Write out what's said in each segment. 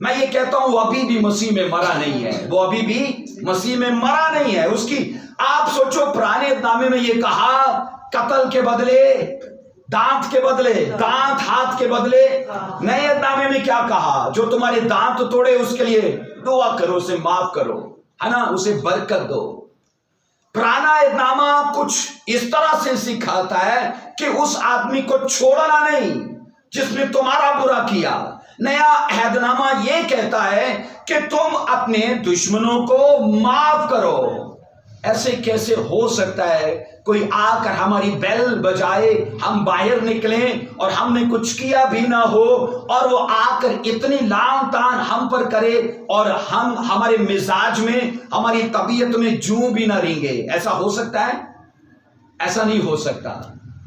میں یہ کہتا ہوں وہ ابھی بھی مسیح میں مرا نہیں ہے، وہ ابھی بھی مسیح میں مرا نہیں ہے۔ اس کی آپ سوچو، پرانے نامے میں یہ کہا قتل کے بدلے دانت کے بدلے دانت، ہاتھ کے بدلے نئے نامے میں کیا کہا؟ جو تمہارے دانت توڑے اس کے لیے دعا کرو، اسے معاف کرو، ہے نا، اسے برکت دو۔ پرانا نامہ کچھ اس طرح سے سکھاتا ہے کہ اس آدمی کو چھوڑنا نہیں جس نے تمہارا برا کیا۔ نیا عہد نامہ یہ کہتا ہے کہ تم اپنے دشمنوں کو معاف کرو۔ ایسے کیسے ہو سکتا ہے کوئی آ کر ہماری بیل بجائے، ہم باہر نکلیں اور ہم نے کچھ کیا بھی نہ ہو، اور وہ آ کر اتنی لام تان ہم پر کرے اور ہم ہمارے مزاج میں، ہماری طبیعت میں جوں بھی نہ رینگے؟ ایسا ہو سکتا ہے؟ ایسا نہیں ہو سکتا،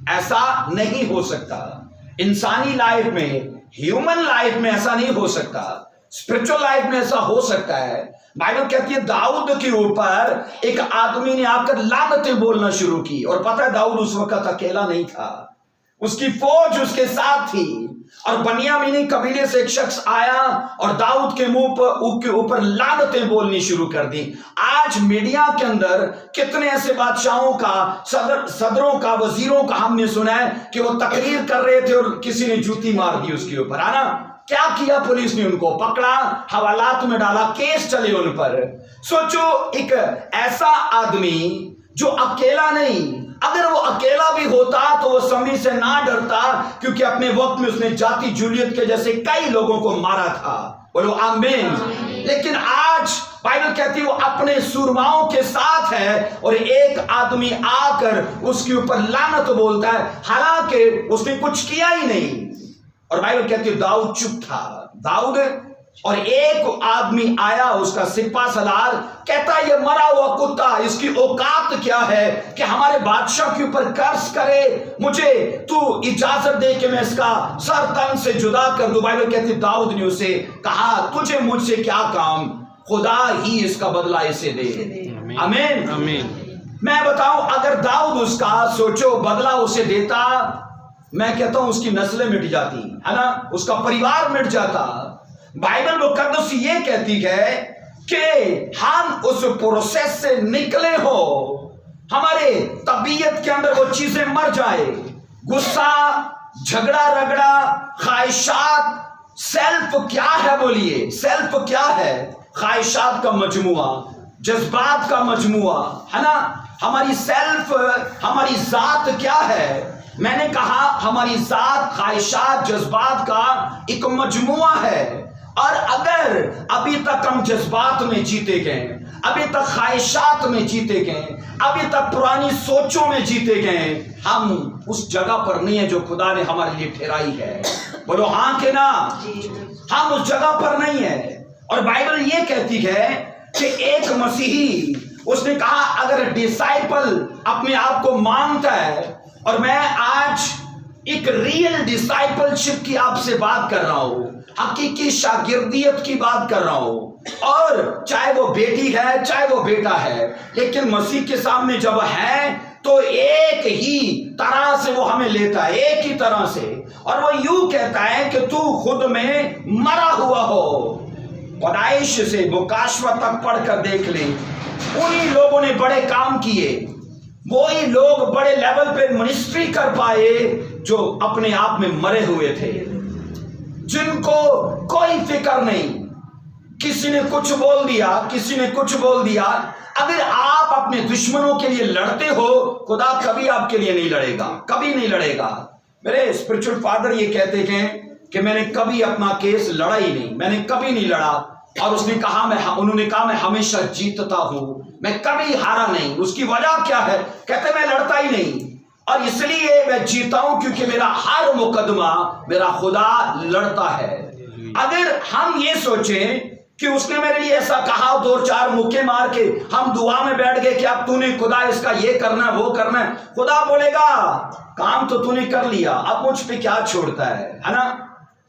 ایسا نہیں ہو سکتا۔ انسانی لائف میں، ہیومن لائف میں ایسا نہیں ہو سکتا، اسپرچل لائف میں ایسا ہو سکتا ہے۔ بائبل کہتی ہے داؤد کے اوپر ایک آدمی نے آ کر لعنتیں بولنا شروع کی، اور پتہ ہے داؤد اس وقت اکیلا نہیں تھا، اس کی فوج اس کے ساتھ تھی، اور بنیامینی قبیلے سے ایک شخص آیا اور داؤد کے منہ کے اوپر لعنتیں بولنی شروع کر دی۔ آج میڈیا کے اندر کتنے ایسے بادشاہوں کا، صدروں کا، وزیروں کا ہم نے سنا ہے کہ وہ تقریر کر رہے تھے اور کسی نے جوتی مار دی اس کے اوپر، ہے نا؟ کیا کیا پولیس نے؟ ان کو پکڑا، حوالات میں ڈالا، کیس چلے ان پر۔ سوچو ایک ایسا آدمی جو اکیلا نہیں، اگر وہ اکیلا بھی ہوتا تو وہ سمی سے نہ ڈرتا، کیونکہ اپنے وقت میں اس نے جاتی جولیت کے جیسے کئی لوگوں کو مارا تھا۔ بولو آمین۔ لیکن آج بائبل کہتی ہے وہ اپنے سورماؤں کے ساتھ ہے، اور ایک آدمی آ کر اس کے اوپر لعنت بولتا ہے، حالانکہ اس نے کچھ کیا ہی نہیں۔ اور بائبل کہتی ہے داؤد چپ تھا، داؤد، اور ایک آدمی آیا اس کا سپہ سالار، کہتا ہے یہ مرا ہوا کتا، اس کی اوقات کیا ہے کہ ہمارے بادشاہ کے اوپر قرض کرے؟ مجھے تو اجازت دے کہ میں اس کا سر تن سے جدا کر دوں۔ بائبل کہتی ہے داؤد نے اسے کہا تجھے مجھ سے کیا کام، خدا ہی اس کا بدلہ اسے دے۔ آمین آمین۔ میں بتاؤں اگر داؤد اس کا سوچو بدلہ اسے دیتا، میں کہتا ہوں اس کی نسلیں مٹ جاتی، ہے نا، اس کا پریوار مٹ جاتا۔ بائبل مقدس یہ کہتی ہے کہ ہم اس پروسیس سے نکلے ہو، ہمارے طبیعت کے اندر وہ چیزیں مر جائے، غصہ، جھگڑا رگڑا، خواہشات۔ سیلف کیا ہے؟ بولیے سیلف کیا ہے؟ خواہشات کا مجموعہ، جذبات کا مجموعہ، ہے نا۔ ہماری سیلف، ہماری ذات کیا ہے؟ میں نے کہا ہماری ذات خواہشات، جذبات کا ایک مجموعہ ہے، اور اگر ابھی تک ہم جذبات میں جیتے گئے، ابھی تک خواہشات میں جیتے گئے، ابھی تک پرانی سوچوں میں جیتے گئے، ہم اس جگہ پر نہیں ہیں جو خدا نے ہمارے لیے ٹھہرائی ہے۔ بولو ہاں کہ نا؟ ہم اس جگہ پر نہیں ہیں۔ اور بائبل یہ کہتی ہے کہ ایک مسیحی، اس نے کہا اگر ڈسائپل اپنے آپ کو مانتا ہے، اور میں آج ایک ریئل ڈسائپل شپ کی آپ سے بات کر رہا ہوں، حقیقی شاگردیت کی بات کر رہا ہوں، اور چاہے وہ بیٹی ہے چاہے وہ بیٹا ہے، لیکن مسیح کے سامنے جب ہے تو ایک ہی طرح سے وہ ہمیں لیتا ہے، ایک ہی طرح سے، اور وہ یوں کہتا ہے کہ تو خود میں مرا ہوا ہو۔ پیدائش سے مکاشفہ تک پڑھ کر دیکھ لیں، انہی لوگوں نے بڑے کام کیے، وہی لوگ بڑے لیول پہ منسٹری کر پائے جو اپنے آپ میں مرے ہوئے تھے، جن کو کوئی فکر نہیں، کسی نے کچھ بول دیا، کسی نے کچھ بول دیا۔ اگر آپ اپنے دشمنوں کے لیے لڑتے ہو، خدا کبھی آپ کے لیے نہیں لڑے گا، کبھی نہیں لڑے گا۔ میرے اسپرچل فادر یہ کہتے ہیں کہ میں نے کبھی اپنا کیس لڑا ہی نہیں، میں نے کبھی نہیں لڑا، اور اس نے کہا انہوں نے کہا میں ہمیشہ جیتتا ہوں، میں کبھی ہارا نہیں۔ اس کی وجہ کیا ہے؟ کہتے میں لڑتا ہی نہیں، اور اس لیے میں جیتا ہوں کیونکہ میرا ہر مقدمہ میرا خدا لڑتا ہے۔ اگر ہم یہ سوچیں کہ اس نے میرے لیے ایسا کہا، دو چار مکے مار کے ہم دعا میں بیٹھ گئے کہ اب تو نے خدا اس کا یہ کرنا ہے وہ کرنا ہے، خدا بولے گا کام تو تو نے کر لیا، اب مجھ پہ کیا چھوڑتا ہے نا؟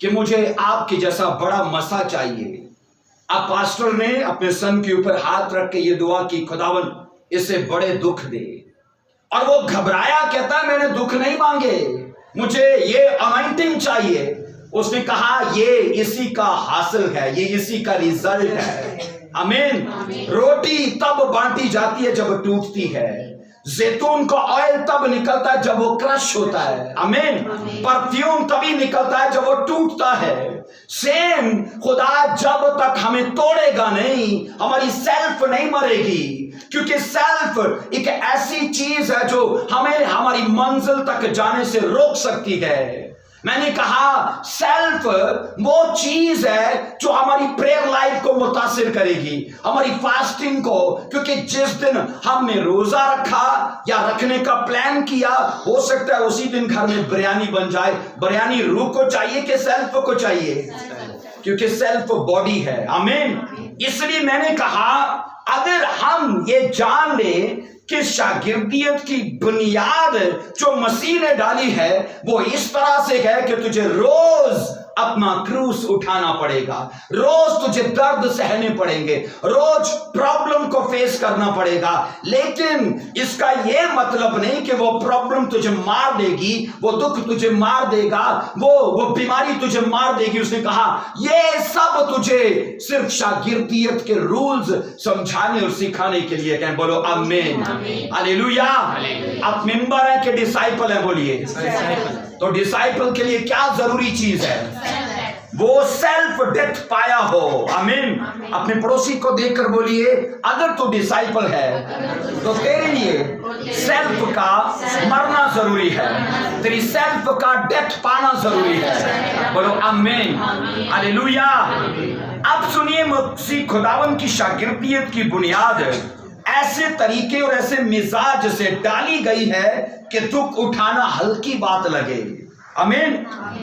کہ مجھے آپ کے جیسا بڑا مسا چاہیے. اب پاسٹر نے اپنے سن کے اوپر ہاتھ رکھ کے یہ دعا کی، خداوند اسے بڑے دکھ دے. اور وہ گھبرایا، کہتا ہے میں نے دکھ نہیں مانگے، مجھے یہ انوائنٹنگ چاہیے. اس نے کہا یہ اسی کا حاصل ہے، یہ اسی کا ریزلٹ ہے. آمین. روٹی تب بانٹی جاتی ہے جب ٹوٹتی ہے، زیتون کا آئل تب نکلتا ہے جب وہ کرش ہوتا ہے. آمین. پرفیوم تبھی نکلتا ہے جب وہ ٹوٹتا ہے. سیم خدا جب تک ہمیں توڑے گا نہیں، ہماری سیلف نہیں مرے گی، کیونکہ سیلف ایک ایسی چیز ہے جو ہمیں ہماری منزل تک جانے سے روک سکتی ہے. میں نے کہا سیلف وہ چیز ہے جو ہماری پریئر لائف کو متاثر کرے گی، ہماری فاسٹنگ کو، کیونکہ جس دن ہم نے روزہ رکھا یا رکھنے کا پلان کیا، ہو سکتا ہے اسی دن گھر میں بریانی بن جائے. بریانی روح کو چاہیے کہ سیلف کو چاہیے؟ کیونکہ سیلف باڈی ہے. آمین. اس لیے میں نے کہا اگر ہم یہ جان لیں کہ شاگردیت کی بنیاد جو مسیح نے ڈالی ہے وہ اس طرح سے ہے کہ تجھے روز اپنا کروس اٹھانا پڑے گا، روز تجھے درد سہنے پڑیں گے، روز پرابلم کو فیس کرنا پڑے گا. لیکن اس کا یہ مطلب نہیں کہ وہ پرابلم تجھے مار دے گی، وہ دکھ تجھے مار دے گا، وہ بیماری تجھے مار دے گی. اس نے کہا یہ سب تجھے صرف شاگردیت کے رولز سمجھانے اور سکھانے کے لیے کہیں. بولو آمین. ہاللیلویا. آپ ممبر ہیں کہ ڈسائپل ہیں؟ بولیے. تو ڈسائپل کے لیے کیا ضروری چیز ہے؟ وہ سیلف ڈیتھ پایا ہو. آمین. اپنے پڑوسی کو دیکھ کر بولیے اگر تو ڈسائپل ہے تو تیرے لیے سیلف کا مرنا ضروری ہے، تیری سیلف کا ڈیتھ پانا ضروری ہے. بولو آمین. ہاللیلویا. اب سنیے مسیح خداوند کی شاگردیت کی بنیاد ایسے طریقے اور ایسے مزاج سے ڈالی گئی ہے کہ دکھ اٹھانا ہلکی بات لگے. آمین.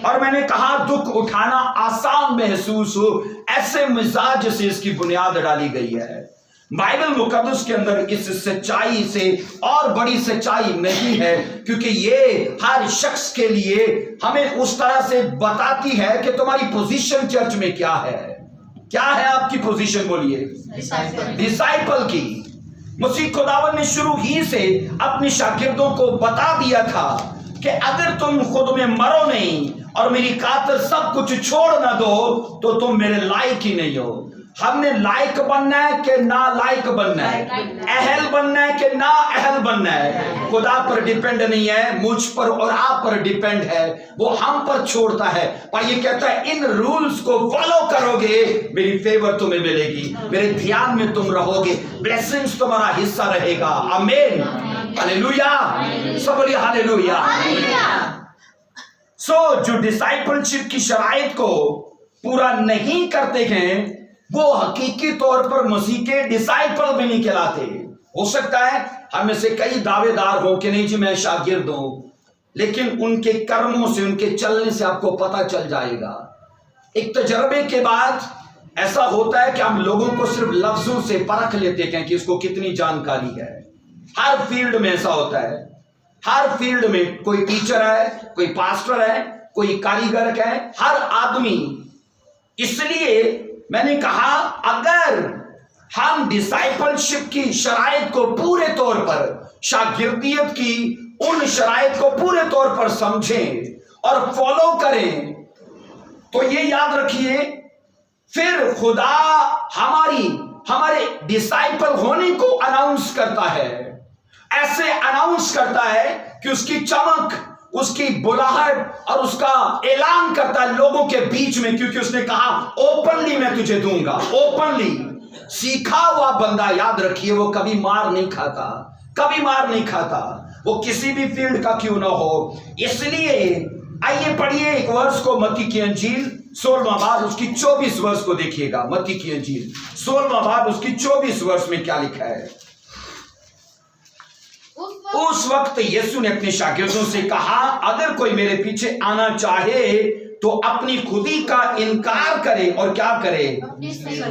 اور میں نے کہا دکھ اٹھانا آسان محسوس ہو، ایسے مزاج سے اس کی بنیاد ڈالی گئی ہے. بائبل مقدس کے اندر اس سچائی سے اور بڑی سچائی نہیں ہے، کیونکہ یہ ہر شخص کے لیے ہمیں اس طرح سے بتاتی ہے کہ تمہاری پوزیشن چرچ میں کیا ہے. کیا ہے آپ کی پوزیشن؟ بولیے. ڈسائپل کی. مسیح خداوند نے شروع ہی سے اپنی شاگردوں کو بتا دیا تھا کہ اگر تم خود میں مرو نہیں اور میری خاطر سب کچھ چھوڑ نہ دو تو تم میرے لائق ہی نہیں ہو. ہم نے لائق بننا ہے کہ نا لائق بننا ہے، اہل بننا ہے کہ نا اہل بننا ہے. خدا پر ڈیپینڈ نہیں ہے، مجھ پر اور آپ پر ڈیپینڈ ہے. وہ ہم پر چھوڑتا ہے، پر یہ کہتا ہے ان رولز کو فالو کرو گے میری فیور تمہیں ملے گی، میرے دھیان میں تم رہو گے، بلیسنگز تمہارا حصہ رہے گا. آمین. ہاللیلویا. سب بولیے ہاللیلویا. جو ڈسائپلشپ کی شرائط کو پورا نہیں کرتے ہیں وہ حقیقی طور پر مسیح کے ڈسائپل بھی نہیں کہلاتے. ہو سکتا ہے ہم میں سے کئی دعوے دار ہو کہ نہیں جی میں شاگرد ہوں، لیکن ان کے کرموں سے، ان کے چلنے سے آپ کو پتہ چل جائے گا. ایک تجربے کے بعد ایسا ہوتا ہے کہ ہم لوگوں کو صرف لفظوں سے پرکھ لیتے ہیں کہ اس کو کتنی جانکاری ہے. ہر فیلڈ میں ایسا ہوتا ہے. ہر فیلڈ میں کوئی ٹیچر ہے، کوئی پاسٹر ہے، کوئی کاریگر ہے، ہر آدمی. اس لیے میں نے کہا اگر ہم ڈسائپلشپ کی شرائط کو پورے طور پر، شاگردیت کی ان شرائط کو پورے طور پر سمجھیں اور فالو کریں تو یہ یاد رکھیے پھر خدا ہمارے ڈسائپل ہونے کو اناؤنس کرتا ہے. ایسے اناؤنس کرتا ہے کہ اس کی چمک، اس کی بلاہٹ اور اس کا اعلان کرتا ہے لوگوں کے بیچ میں، کیونکہ اس نے کہا اوپنلی میں تجھے دوں گا. اوپنلی. سیکھا ہوا بندہ یاد رکھیے وہ کبھی مار نہیں کھاتا، کبھی مار نہیں کھاتا، وہ کسی بھی فیلڈ کا کیوں نہ ہو. اس لیے آئیے پڑھیے ایک ورس کو، متی کی انجیل 16واں باب اس کی 24 ورس کو دیکھیے گا. متی کی انجیل 16واں باب اس کی 24 ورس میں کیا لکھا ہے. اس وقت یسوع نے اپنے شاگردوں سے کہا اگر کوئی میرے پیچھے آنا چاہے تو اپنی خودی کا انکار کرے اور کیا کرے؟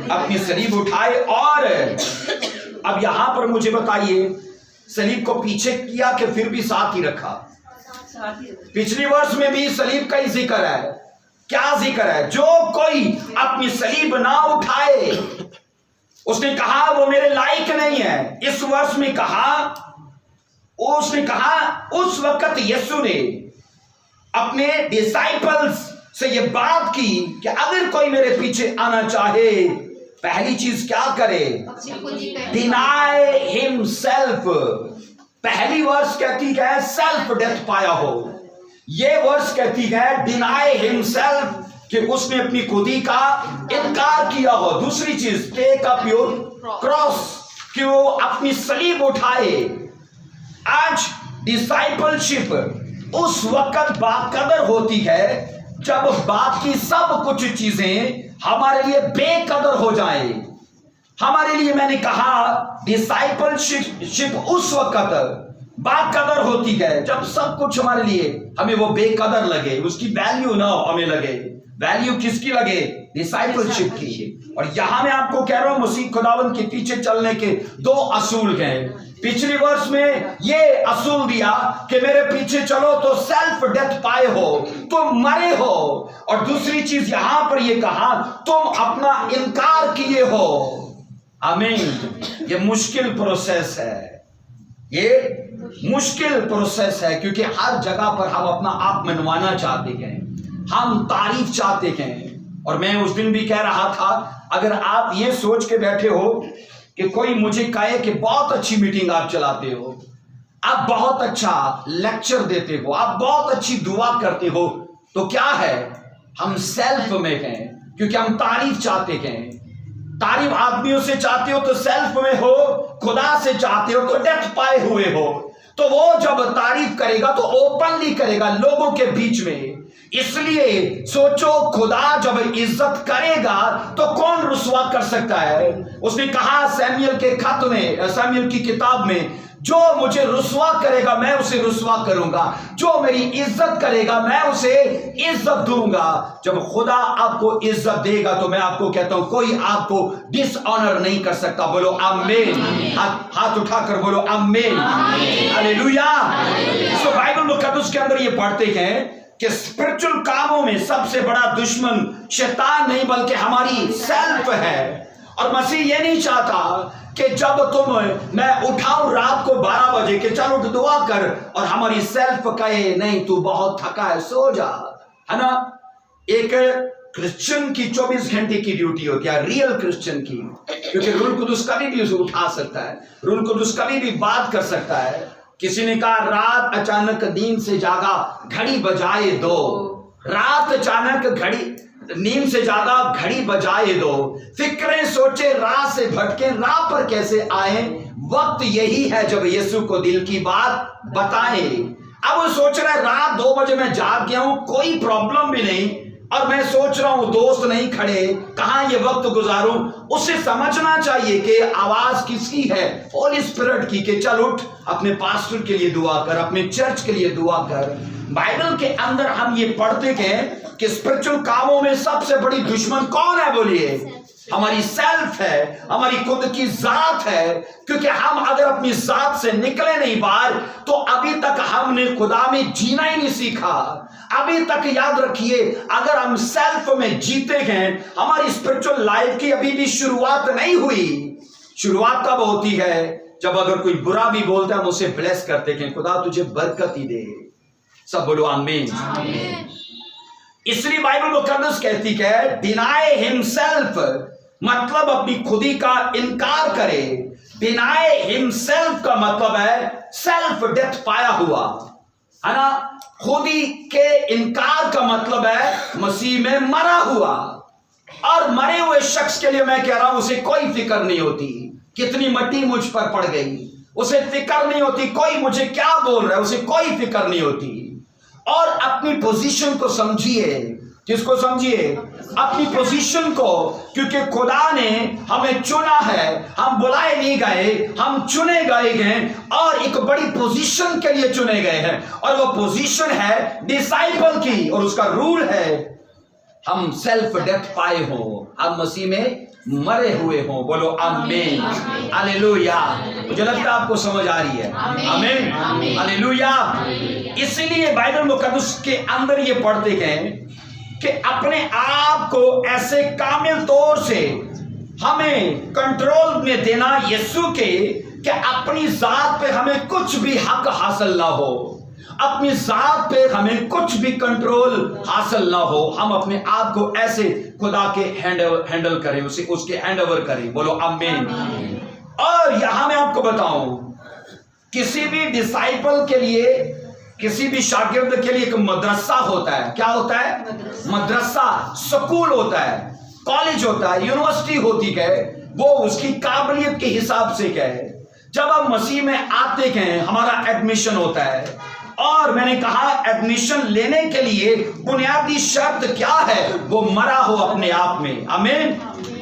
اپنی صلیب اٹھائے. اور اب یہاں پر مجھے بتائیے صلیب کو پیچھے کیا کہ پھر بھی ساتھ ہی رکھا؟ پچھلی ورس میں بھی صلیب کا ہی ذکر ہے. کیا ذکر ہے؟ جو کوئی اپنی صلیب نہ اٹھائے، اس نے کہا وہ میرے لائق نہیں ہے۔ اس ورس میں کہا، اس نے کہا اس وقت یسوع نے اپنے ڈسائپلز سے یہ بات کی کہ اگر کوئی میرے پیچھے آنا چاہے پہلی چیز کیا کرے؟ ڈینائی ہم سیلف۔ پہلی ورس کہتی ہے سیلف ڈیتھ پایا ہو، یہ ورس کہتی ہے ڈینائی ہم سیلف، کہ اس نے اپنی خودی کا انکار کیا ہو۔ دوسری چیز ٹیک اپ یور کراس، کہ وہ اپنی صلیب اٹھائے۔ آج ڈسائپل شپ اس وقت باقدر ہوتی ہے جب باقی سب کچھ چیزیں ہمارے لیے بے قدر ہو جائیں۔ ہمارے لیے میں نے کہا ڈسائپل شپ اس وقت باقدر ہوتی ہے جب سب کچھ ہمارے لیے ہمیں وہ بے قدر لگے، اس کی ویلیو نہ ہمیں لگے۔ ویلیو کس کی لگے؟ ڈسائپل شپ کی۔ اور یہاں میں آپ کو کہہ رہا ہوں مسیح خداوند کے پیچھے چلنے کے دو اصول ہیں۔ پچھلی ورس میں یہ اصول دیا کہ میرے پیچھے چلو تو سیلف ڈیتھ پائے ہو، تم مرے ہو، اور دوسری چیز یہاں پر یہ کہا تم اپنا انکار کیے ہو۔ آمین۔ یہ مشکل پروسیس ہے، یہ مشکل پروسیس ہے، کیونکہ ہر جگہ پر ہم اپنا آپ منوانا چاہتے ہیں، ہم تعریف چاہتے ہیں۔ اور میں اس دن بھی کہہ رہا تھا اگر آپ یہ سوچ کے بیٹھے ہو کہ کوئی مجھے کہے کہ بہت اچھی میٹنگ آپ چلاتے ہو، آپ بہت اچھا لیکچر دیتے ہو، آپ بہت اچھی دعا کرتے ہو، تو کیا ہے؟ ہم سیلف میں ہیں، کیونکہ ہم تعریف چاہتے ہیں۔ تعریف آدمیوں سے چاہتے ہو تو سیلف میں ہو، خدا سے چاہتے ہو تو ڈیتھ پائے ہوئے ہو۔ تو وہ جب تعریف کرے گا تو اوپنلی کرے گا لوگوں کے بیچ میں۔ اس لیے سوچو خدا جب عزت کرے گا تو کون رسوا کر سکتا ہے؟ اس نے کہا سیموئیل کے خط میں، سیموئیل کی کتاب میں، جو مجھے رسوا کرے گا میں اسے رسوا کروں گا، جو میری عزت کرے گا میں اسے عزت دوں گا۔ جب خدا آپ کو عزت دے گا تو میں آپ کو کہتا ہوں کوئی آپ کو ڈس آنر نہیں کر سکتا۔ بولو آمین، ہاتھ اٹھا کر بولو آمین، ہلیلویا۔ سو بائبل مقدس کے اندر یہ پڑھتے ہیں کہ اسپرچل کاموں میں سب سے بڑا دشمن شیطان نہیں بلکہ ہماری سیلف ہے۔ اور مسیح یہ نہیں چاہتا کہ جب میں اٹھاؤں رات کو 12 بجے کہ چل اٹھ دعا کر اور ہماری سیلف کہے نہیں تو بہت تھکا ہے سو جا، ہے نا۔ ایک کرسچن کی 24 گھنٹے کی ڈیوٹی ہوتی ہے، ریئل کرسچن کی، کیونکہ روح القدس کبھی بھی اسے اٹھا سکتا ہے، روح القدس کبھی بھی بات کر سکتا ہے۔ کسی نے کہا رات اچانک نیند سے جاگا گھڑی بجائے دو، رات اچانک نیند سے جاگا گھڑی بجائے دو، فکریں سوچے راہ سے بھٹکے راہ پر کیسے آئیں، وقت یہی ہے جب یسوع کو دل کی بات بتائیں۔ اب وہ سوچ رہا ہے رات 2 بجے میں جاگ گیا ہوں، کوئی پرابلم بھی نہیں، اور میں سوچ رہا ہوں دوست نہیں کھڑے، کہاں یہ وقت گزاروں۔ اسے سمجھنا چاہیے کہ آواز کس کی ہے؟ ہولی اسپرٹ کی، کہ چل اٹھ اپنے پاسٹر کے لیے دعا کر، اپنے چرچ کے لیے دعا کر۔ بائبل کے اندر ہم یہ پڑھتے ہیں کہ اسپرچل کاموں میں سب سے بڑی دشمن کون ہے؟ بولیے، ہماری سیلف ہے، ہماری خود کی ذات ہے، کیونکہ ہم اگر اپنی ذات سے نکلے نہیں باہر تو ابھی تک ہم نے خدا میں جینا ہی نہیں سیکھا۔ ابھی تک یاد رکھیے اگر ہم سیلف میں جیتے ہیں ہماری اسپرچل لائف کی ابھی بھی شروعات نہیں ہوئی۔ شروعات تب ہوتی ہے جب اگر کوئی برا بھی بولتا ہے ہم اسے بلیس کرتے ہیں، خدا تجھے برکت ہی دے۔ سب بولو آمین۔ اس لیے بائبل مقدس کہتی ہے ڈینائی ہم سیلف، مطلب اپنی خودی کا انکار کرے۔ ڈینائی ہم سیلف کا مطلب ہے سیلف ڈیتھ پایا ہوا، ہے نا۔ خودی کے انکار کا مطلب ہے مسیح میں مرا ہوا۔ اور مرے ہوئے شخص کے لیے میں کہہ رہا ہوں اسے کوئی فکر نہیں ہوتی کتنی مٹی مجھ پر پڑ گئی، اسے فکر نہیں ہوتی کوئی مجھے کیا بول رہا ہے، اسے کوئی فکر نہیں ہوتی۔ اور اپنی پوزیشن کو سمجھیے، کس کو سمجھیے؟ اپنی پوزیشن کو، کیونکہ خدا نے ہمیں چنا ہے، ہم بلائے نہیں گئے، ہم چنے گئے ہیں اور ایک بڑی پوزیشن کے لیے چنے گئے ہیں، اور وہ پوزیشن ہے ڈسائپل کی، اور اس کا رول ہے ہم سیلف ڈیتھ پائے ہوں، ہم مسیح میں مرے ہوئے ہوں۔ بولو آمین، ہلیلویا۔ مجھے لگتا ہے آپ کو سمجھ آ رہی ہے، آمین، ہلیلویا۔ اسی لیے بائبل مقدس کے اندر یہ پڑھتے ہیں کہ اپنے آپ کو ایسے کامل طور سے ہمیں کنٹرول میں دینا یسوع کے کہ اپنی ذات پہ ہمیں کچھ بھی حق حاصل نہ ہو، اپنی ذات پہ ہمیں کچھ بھی کنٹرول حاصل نہ ہو، ہم اپنے آپ کو ایسے خدا کے ہینڈل کریں، اسے اس کے ہینڈ اوور کریں، بولو آمین۔ اور یہاں میں آپ کو بتاؤں، کسی بھی ڈسائپل کے لیے، کسی بھی شاگرد کے لیے ایک مدرسہ ہوتا ہے۔ کیا ہوتا ہے؟ مدرسہ، سکول ہوتا ہے، کالج ہوتا ہے، یونیورسٹی ہوتی ہے، وہ اس کی قابلیت کے حساب سے کیا ہے۔ جب ہم مسیح میں آتے ہیں ہمارا ایڈمیشن ہوتا ہے، اور میں نے کہا ایڈمیشن لینے کے لیے بنیادی شرط کیا ہے؟ وہ مرا ہو اپنے آپ میں، آمین۔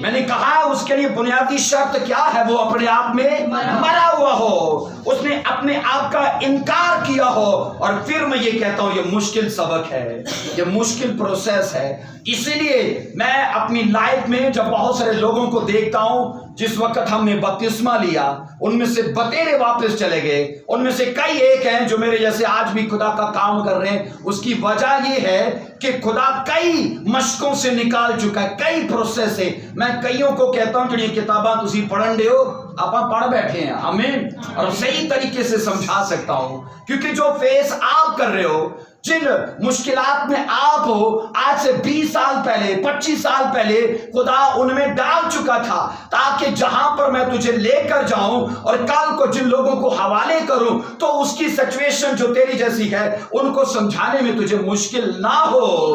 میں نے کہا اس کے لیے بنیادی شرط کیا ہے؟ وہ اپنے آپ میں مرا ہوا ہو، اس نے اپنے آپ کا انکار کیا ہو۔ اور پھر میں یہ کہتا ہوں یہ مشکل سبق ہے، یہ مشکل پروسیس ہے۔ اسی لیے میں اپنی لائف میں جب بہت سارے لوگوں کو دیکھتا ہوں، جس وقت ہم نے بپتسمہ لیا ان میں سے بتیرے واپس چلے گئے، ان میں سے کئی ایک ہیں جو میرے جیسے آج بھی خدا کا کام کر رہے ہیں۔ اس کی وجہ یہ ہے کہ خدا کئی مشقوں سے نکال چکا ہے، کئی پروسیس ہے۔ میں کئیوں کو کہتا ہوں جڑی کتاباں تسی پڑھن دے ہو، آپ پڑھ بیٹھے ہیں، آمین، اور صحیح طریقے سے سمجھا سکتا ہوں، کیونکہ جو فیس آپ کر رہے ہو، جن مشکلات میں آپ ہو، آج سے 20 سال پہلے، 25 سال پہلے خدا ان میں ڈال چکا تھا، تاکہ جہاں پر میں تجھے لے کر جاؤں اور کل کو جن لوگوں کو حوالے کروں تو اس کی سچویشن جو تیری جیسی ہے ان کو سمجھانے میں تجھے مشکل نہ ہو۔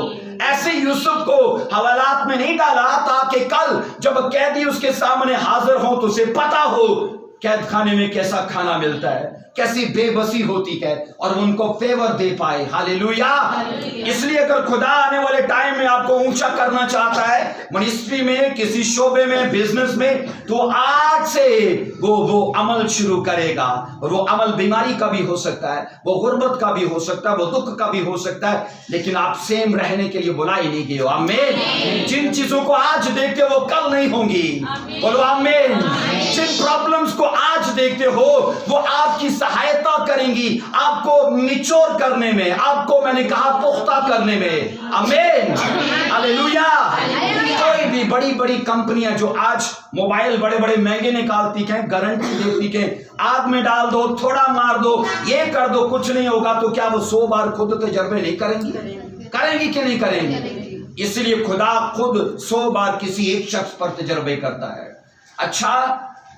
ایسے یوسف کو حوالات میں نہیں ڈالا تاکہ کل جب قیدی اس کے سامنے حاضر ہوں تو اسے پتا ہو قید خانے میں کیسا کھانا ملتا ہے، کیسی بے بسی ہوتی ہے، اور ان کو فیور دے پائے۔ ہاللیلویا۔ اس لیے اگر خدا آنے والے ٹائم میں آپ کو اونچا کرنا چاہتا ہے، منسٹری میں، کسی شعبے میں، بزنس میں، تو آج سے وہ عمل شروع کرے گا، اور وہ عمل بیماری کا بھی ہو سکتا ہے، وہ غربت کا بھی ہو سکتا ہے، وہ دکھ کا بھی ہو سکتا ہے، لیکن آپ سیم رہنے کے لیے بلائے نہیں گئے ہو، آمین۔ جن چیزوں کو آج دیکھتے ہو وہ کل نہیں ہوں گی، بولو آمین۔ جن پرابلمز کو آج دیکھتے ہو وہ آپ کی سہایتا کریں گی، آپ کو نچوڑ کرنے میں، آپ کو میں نے کہا پختہ کرنے میں، آمین، ہاللیلویا۔ کوئی بھی بڑی بڑی کمپنیاں جو آج موبائل بڑے بڑے مہنگے نکالتی ہیں، گارنٹی دیتی ہیں، آگ میں ڈال دو، تھوڑا مار دو، یہ کر دو، کچھ نہیں ہوگا، تو کیا وہ 100 بار خود تجربے نہیں کریں گی؟ کریں گی کہ نہیں کریں گی؟ اس لیے خدا خود 100 بار کسی ایک شخص پر تجربے کرتا ہے۔ اچھا،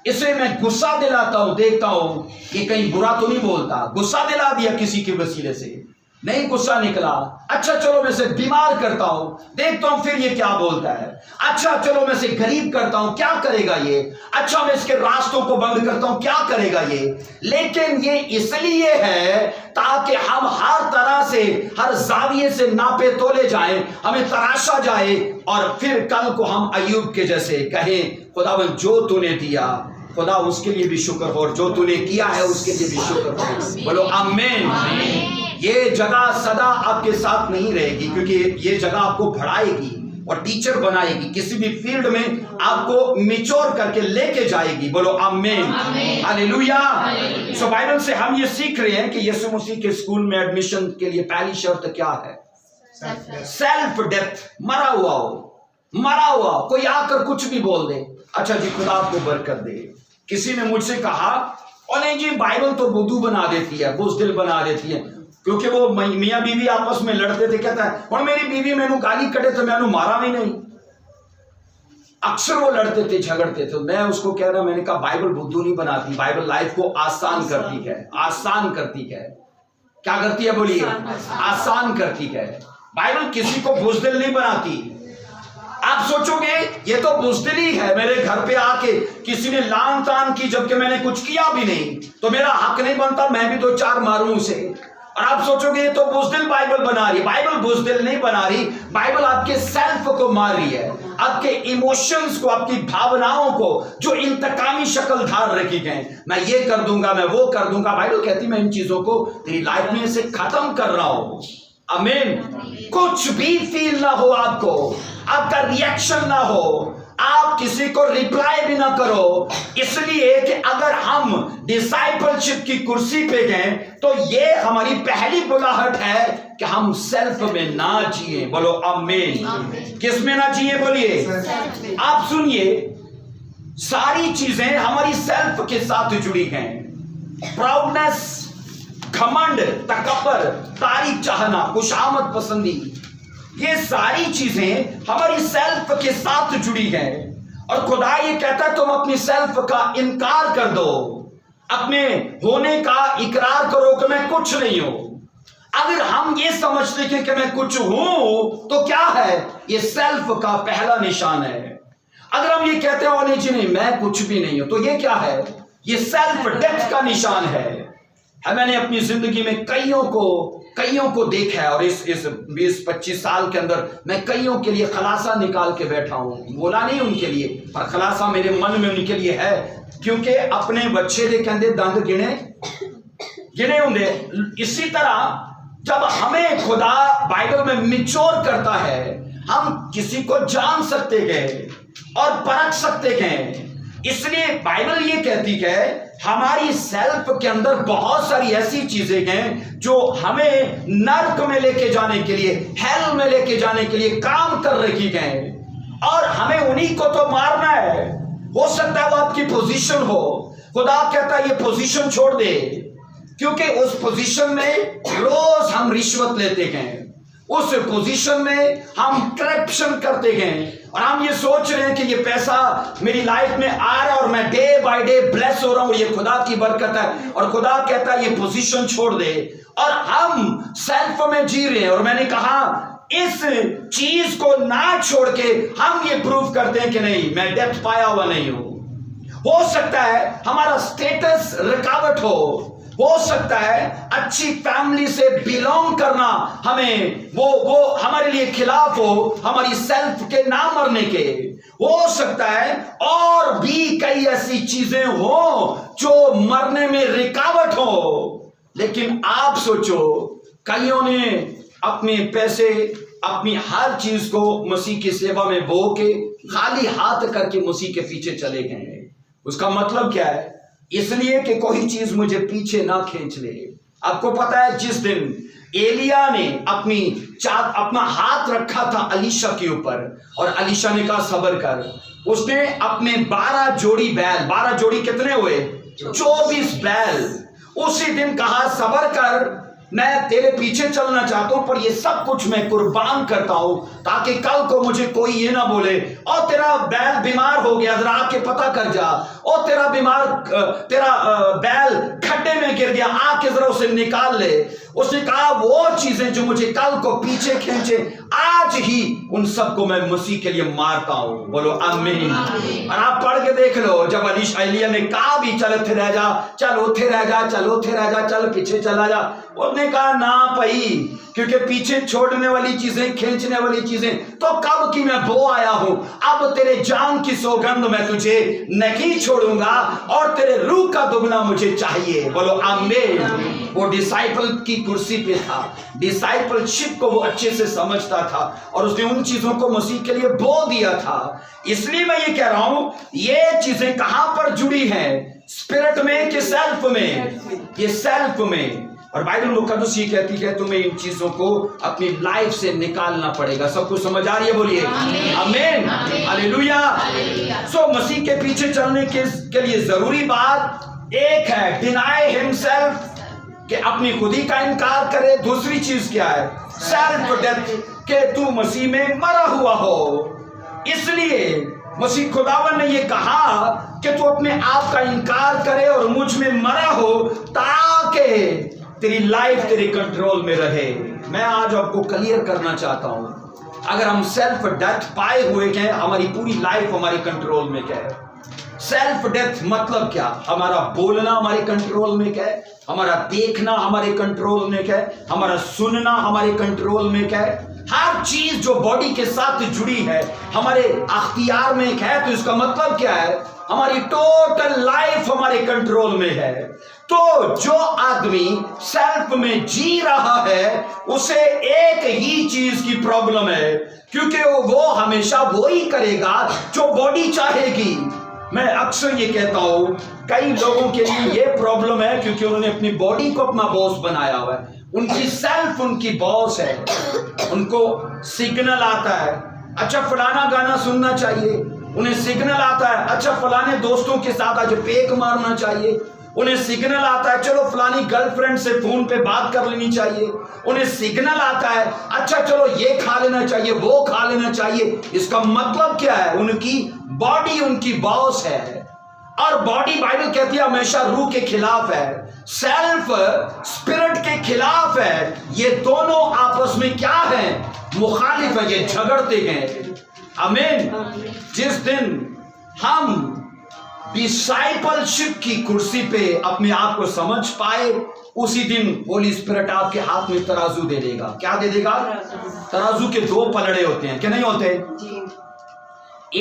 اسے میں غصہ دلاتا ہوں، دیکھتا ہوں کہ کہیں برا تو نہیں بولتا، غصہ دلا دیا کسی کے وسیلے سے، نہیں غصہ نکلا، اچھا چلو میں اسے بیمار کرتا ہوں، دیکھتا ہوں پھر یہ کیا بولتا ہے، اچھا چلو میں اسے غریب کرتا ہوں، کیا کرے گا یہ، اچھا میں اس کے راستوں کو بند کرتا ہوں، کیا کرے گا یہ۔ لیکن یہ اس لیے ہے تاکہ ہم ہر طرح سے، ہر زاویے سے ناپے تولے جائیں، ہمیں تراشا جائے، اور پھر کل کو ہم ایوب کے جیسے کہیں خداوند جو تو نے دیا خدا اس کے لیے بھی شکر ہو، اور جو تو نے کیا ہے اس کے لیے بھی شکر ہو، بولو آمین۔ یہ جگہ سدا آپ کے ساتھ نہیں رہے گی، کیونکہ یہ جگہ آپ کو بڑھائے گی اور ٹیچر بنائے گی، کسی بھی فیلڈ میں آپ کو میچور کر کے لے کے جائے گی، بولو آمین، ہاللیلویا۔ سو بائبل سے ہم یہ سیکھ رہے ہیں کہ یسوع مسیح کے اسکول میں ایڈمیشن کے لیے پہلی شرط کیا ہے؟ سیلف ڈیتھ، مرا ہوا ہو، مرا ہوا ہو۔ کوئی آ کر کچھ بھی بول دے، اچھا جی خدا آپ کو برکت دے۔ کسی نے مجھ سے کہا، اور نہیں جی بائبل تو بدو بنا دیتی ہے، بزدل بنا دیتی ہے، کیونکہ وہ میاں بیوی آپس میں لڑتے تھے، کہتا ہے اور میری بیوی میں گالی کٹے تو میں مارا بھی نہیں۔ اکثر وہ لڑتے تھے، جھگڑتے تھے۔ میں اس کو کہہ رہا، میں نے کہا بائبل بدو نہیں بناتی، بائبل لائف کو آسان کرتی ہے، آسان کرتی ہے۔ کیا کرتی ہے بولیے؟ آسان کرتی ہے۔ بائبل کسی کو بزدل نہیں بناتی۔ آپ سوچو گے یہ تو بزدلی ہے، میرے گھر پہ آ کے کسی نے لان تان کی جبکہ میں نے کچھ کیا بھی نہیں، تو میرا حق نہیں بنتا میں بھی 2-4 ماروں اسے۔ اور آپ سوچو گے یہ تو بزدل بائبل بنا رہی ہے، بائبل بزدل نہیں بنا رہی، بائبل آپ کے سیلف کو مار رہی ہے، آپ کے ایموشنز کو، آپ کی بھاوناؤں کو جو انتقامی شکل دھار رکھی گئے، میں یہ کر دوں گا، میں وہ کر دوں گا۔ بائبل کہتی میں ان چیزوں کو تیری لائف میں سے ختم کر رہا ہوں، آمین۔ کچھ بھی فیل نہ ہو آپ کو، آپ کا ریئیکشن نہ ہو، آپ کسی کو ریپلائی بھی نہ کرو، اس لیے کہ اگر ہم ڈسائپلشپ کی کرسی پہ گئے تو یہ ہماری پہلی بلاہٹ ہے کہ ہم سیلف میں نہ جیے. بولو آمین. کس میں نہ جیے بولیے. آپ سنیے، ساری چیزیں ہماری سیلف کے ساتھ جڑی ہیں. پراؤڈنس، گھمنڈ، تکبر، تعریف چاہنا، خوشامد پسندی، یہ ساری چیزیں ہماری سیلف کے ساتھ جڑی ہیں. اور خدا یہ کہتا ہے تم اپنی سیلف کا انکار کر دو، اپنے ہونے کا اقرار کرو کہ میں کچھ نہیں ہوں. اگر ہم یہ سمجھتے ہیں کہ میں کچھ ہوں تو کیا ہے؟ یہ سیلف کا پہلا نشان ہے. اگر ہم یہ کہتے ہیں نہیں جی نہیں میں کچھ بھی نہیں ہوں تو یہ کیا ہے؟ یہ سیلف ڈیتھ کا نشان ہے. میں نے اپنی زندگی میں کئیوں کو دیکھا ہے، اور اس 20-25 سال کے اندر میں کئیوں کے لیے خلاصہ نکال کے بیٹھا ہوں. بولا نہیں ان کے لیے، پر خلاصہ میرے من میں ان کے لیے ہے، کیونکہ اپنے بچے دے کہندے دند گنے ہوں گے. اسی طرح جب ہمیں خدا بائبل میں میچور کرتا ہے، ہم کسی کو جان سکتے گئے اور پرکھ سکتے گئے. اس لیے بائبل یہ کہتی ہے ہماری سیلف کے اندر بہت ساری ایسی چیزیں ہیں جو ہمیں نرک میں لے کے جانے کے لیے، ہیل میں لے کے جانے کے لیے کام کر رکھی گئے، اور ہمیں انہی کو تو مارنا ہے. ہو سکتا ہے وہ آپ کی پوزیشن ہو، خدا کہتا ہے یہ پوزیشن چھوڑ دے، کیونکہ اس پوزیشن میں روز ہم رشوت لیتے گئے، اس پوزیشن میں ہم کرپشن کرتے گئے، اور ہم یہ سوچ رہے ہیں کہ یہ پیسہ میری لائف میں آ رہا ہے اور میں ڈے بائی ڈے بلیس ہو رہا ہوں، یہ خدا کی برکت ہے. اور خدا کہتا ہے یہ پوزیشن چھوڑ دے، اور ہم سیلف میں جی رہے ہیں. اور میں نے کہا اس چیز کو نہ چھوڑ کے ہم یہ پروف کرتے ہیں کہ نہیں میں ڈیتھ پایا ہوا نہیں ہوں. ہو سکتا ہے ہمارا سٹیٹس رکاوٹ ہو سکتا ہے اچھی فیملی سے بیلونگ کرنا ہمیں وہ ہمارے لیے خلاف ہو، ہماری سیلف کے نہ مرنے کے. ہو سکتا ہے اور بھی کئی ایسی چیزیں ہوں جو مرنے میں رکاوٹ ہو. لیکن آپ سوچو، کئیوں نے اپنے پیسے، اپنی ہر چیز کو مسیح کی سیوا میں بو کے خالی ہاتھ کر کے مسیح کے پیچھے چلے گئے. اس کا مطلب کیا ہے؟ اس لیے کہ کوئی چیز مجھے پیچھے نہ کھینچ لے. آپ کو پتا ہے جس دن ایلیا نے اپنا ہاتھ رکھا تھا الیشا کے اوپر، اور الیشا نے کہا صبر کر، اس نے اپنے 12 جوڑی بیل، 12 جوڑی کتنے ہوئے؟ 24 بیل، اسی دن کہا صبر کر، میں تیرے پیچھے چلنا چاہتا ہوں، پر یہ سب کچھ میں قربان کرتا ہوں تاکہ کل کو مجھے کوئی یہ نہ بولے اور تیرا بیل بیمار ہو گیا، ذرا آ کے پتہ کر جا، اور تیرا بیل کھڈے میں گر گیا، آ کے ذرا اسے نکال لے. اس نے کہا وہ چیزیں جو مجھے کل کو پیچھے کھینچے، آج ہی ان سب کو میں مسیح کے لیے مارتا ہوں. بولو آمین. اور آپ پڑھ کے دیکھ لو، جب ایلیا نے کہا بھی چل اتھے رہ جا، چل اتھے رہ جا، چل اتھے رہ جا، چل پیچھے چلا جا، اس نے کہا نہ پئی، کیونکہ پیچھے چھوڑنے والی چیزیں، کھینچنے والی چیزیں تو کب کی میں بو آیا ہوں. اب تیرے جان کی سوگند میں تجھے نہیں چھوڑوں گا، اور تیرے روح کا دگنا مجھے چاہیے. بولو آمین. وہ ڈسائپل کی کرسی پہ تھا، ڈسائپل شپ کو وہ اچھے سے سمجھتا تھا، اور اس نے ان چیزوں کو مسیح کے لیے بو دیا تھا. اس لیے میں یہ کہہ رہا ہوں یہ چیزیں کہاں پر جڑی ہیں؟ اسپرٹ میں کہ سیلف میں؟ یہ سیلف میں. اور بائبل مقدس یہ کہتی ہے تمہیں ان چیزوں کو اپنی لائف سے نکالنا پڑے گا. سب کچھ سمجھ آ رہی ہے؟ بولیے آمین. ہلیلویا. سو مسیح کے پیچھے چلنے کے لیے ضروری بات ایک ہے ڈینائی ہمسیلف، کہ اپنی خودی کا انکار کرے. دوسری چیز کیا ہے؟ سیلف ڈیتھ، کہ تو مسیح میں مرا ہوا ہو. اس لیے مسیح خداوند نے یہ کہا کہ تو اپنے آپ کا انکار کرے اور مجھ میں مرا ہو تاکہ تیری لائف تیرے کنٹرول میں رہے. میں آج آپ کو کلیئر کرنا چاہتا ہوں، اگر ہم سیلف ڈیتھ پائے ہوئے ہیں، ہماری پوری لائف ہمارے کنٹرول میں کیا ہے؟ سیلف ڈیتھ مطلب کیا؟ ہمارا بولنا ہمارے کنٹرول میں کیا ہے؟ ہمارا دیکھنا ہمارے کنٹرول میں کیا ہے؟ ہمارا سننا ہمارے کنٹرول میں کیا ہے؟ ہر چیز جو باڈی کے ساتھ جڑی ہے ہمارے اختیار میں ہے. تو اس کا مطلب کیا ہے؟ ہماری ٹوٹل لائف ہمارے کنٹرول میں ہے. تو جو آدمی سیلف میں جی رہا ہے اسے ایک ہی چیز کی پرابلم ہے، کیونکہ وہ ہمیشہ وہی کرے گا جو باڈی چاہے گی۔ میں اکثر یہ کہتا ہوں کئی لوگوں کے لیے یہ پرابلم ہے کیونکہ انہوں نے اپنی باڈی کو اپنا باس بنایا ہوا ہے، ان کی سیلف ان کی باس ہے۔ ان کو سگنل آتا ہے اچھا فلانا گانا سننا چاہیے، انہیں سگنل آتا ہے اچھا فلانے دوستوں کے ساتھ آج پیک مارنا چاہیے، انہیں سگنل آتا ہے چلو فلانی گرل فرینڈ سے فون پہ بات کر لینی چاہیے، انہیں سگنل آتا ہے اچھا چلو یہ کھا لینا چاہیے وہ کھا لینا چاہیے۔ اس کا مطلب کیا ہے؟ ان کی باڈی ان کی باس ہے، اور باڈی بائبل کہتی ہے ہمیشہ روح کے خلاف ہے، سیلف اسپرٹ کے خلاف ہے۔ یہ دونوں آپس میں کیا ہے؟ مخالف ہے، یہ جھگڑتے ہیں۔ آمین۔ جس دن ہم ڈسائپل شپ کی کرسی پہ اپنے آپ کو سمجھ پائے اسی دن ہولی اسپرٹ آپ کے ہاتھ میں ترازو دے دے گا۔ کیا دے دے گا؟ ترازو کے دو پلڑے ہوتے ہیں کہ نہیں ہوتے؟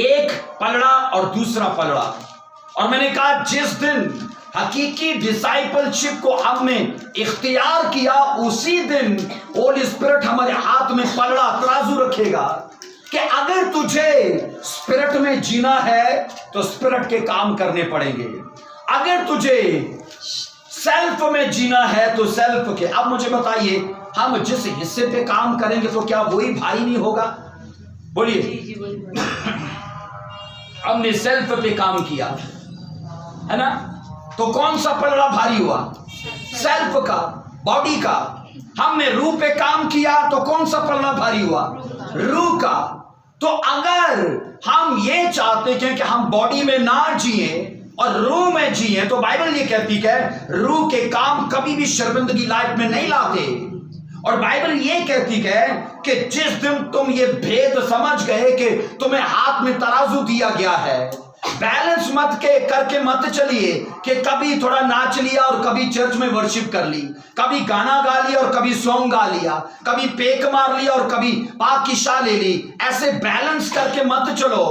ایک پلڑا اور دوسرا پلڑا۔ اور میں نے کہا جس دن حقیقی ڈسائپل شپ کو ہم نے اختیار کیا اسی دن ہولی اسپرٹ ہمارے ہاتھ میں پلڑا ترازو رکھے گا کہ اگر تجھے اسپرٹ میں جینا ہے تو اسپرٹ کے کام کرنے پڑیں گے، اگر تجھے سیلف میں جینا ہے تو سیلف کے۔ اب مجھے بتائیے ہم جس حصے پہ کام کریں گے تو کیا وہی بھاری نہیں ہوگا؟ بولیے۔ ہم نے سیلف پہ کام کیا ہے نا، تو کون سا پلڑا بھاری ہوا؟ سیلف کا، باڈی کا۔ ہم نے روح پہ کام کیا تو کون سا پلڑا بھاری ہوا؟ روح کا۔ تو اگر ہم یہ چاہتے ہیں کہ ہم باڈی میں نہ جئیں اور روح میں جئیں تو بائبل یہ کہتی ہے روح کے کام کبھی بھی شرمندگی لائف میں نہیں لاتے۔ اور بائبل یہ کہتی ہے کہ جس دن تم یہ بھید سمجھ گئے کہ تمہیں ہاتھ میں ترازو دیا گیا ہے، بیلنس مت کر کے مت چلیے کہ کبھی تھوڑا ناچ لیا اور کبھی چرچ میں ورشپ کر لی، کبھی گانا گا لیا اور کبھی سونگ گا لیا، کبھی پیک مار لیا اور کبھی پاک کی شاہ لے لی۔ ایسے بیلنس کر کے مت چلو۔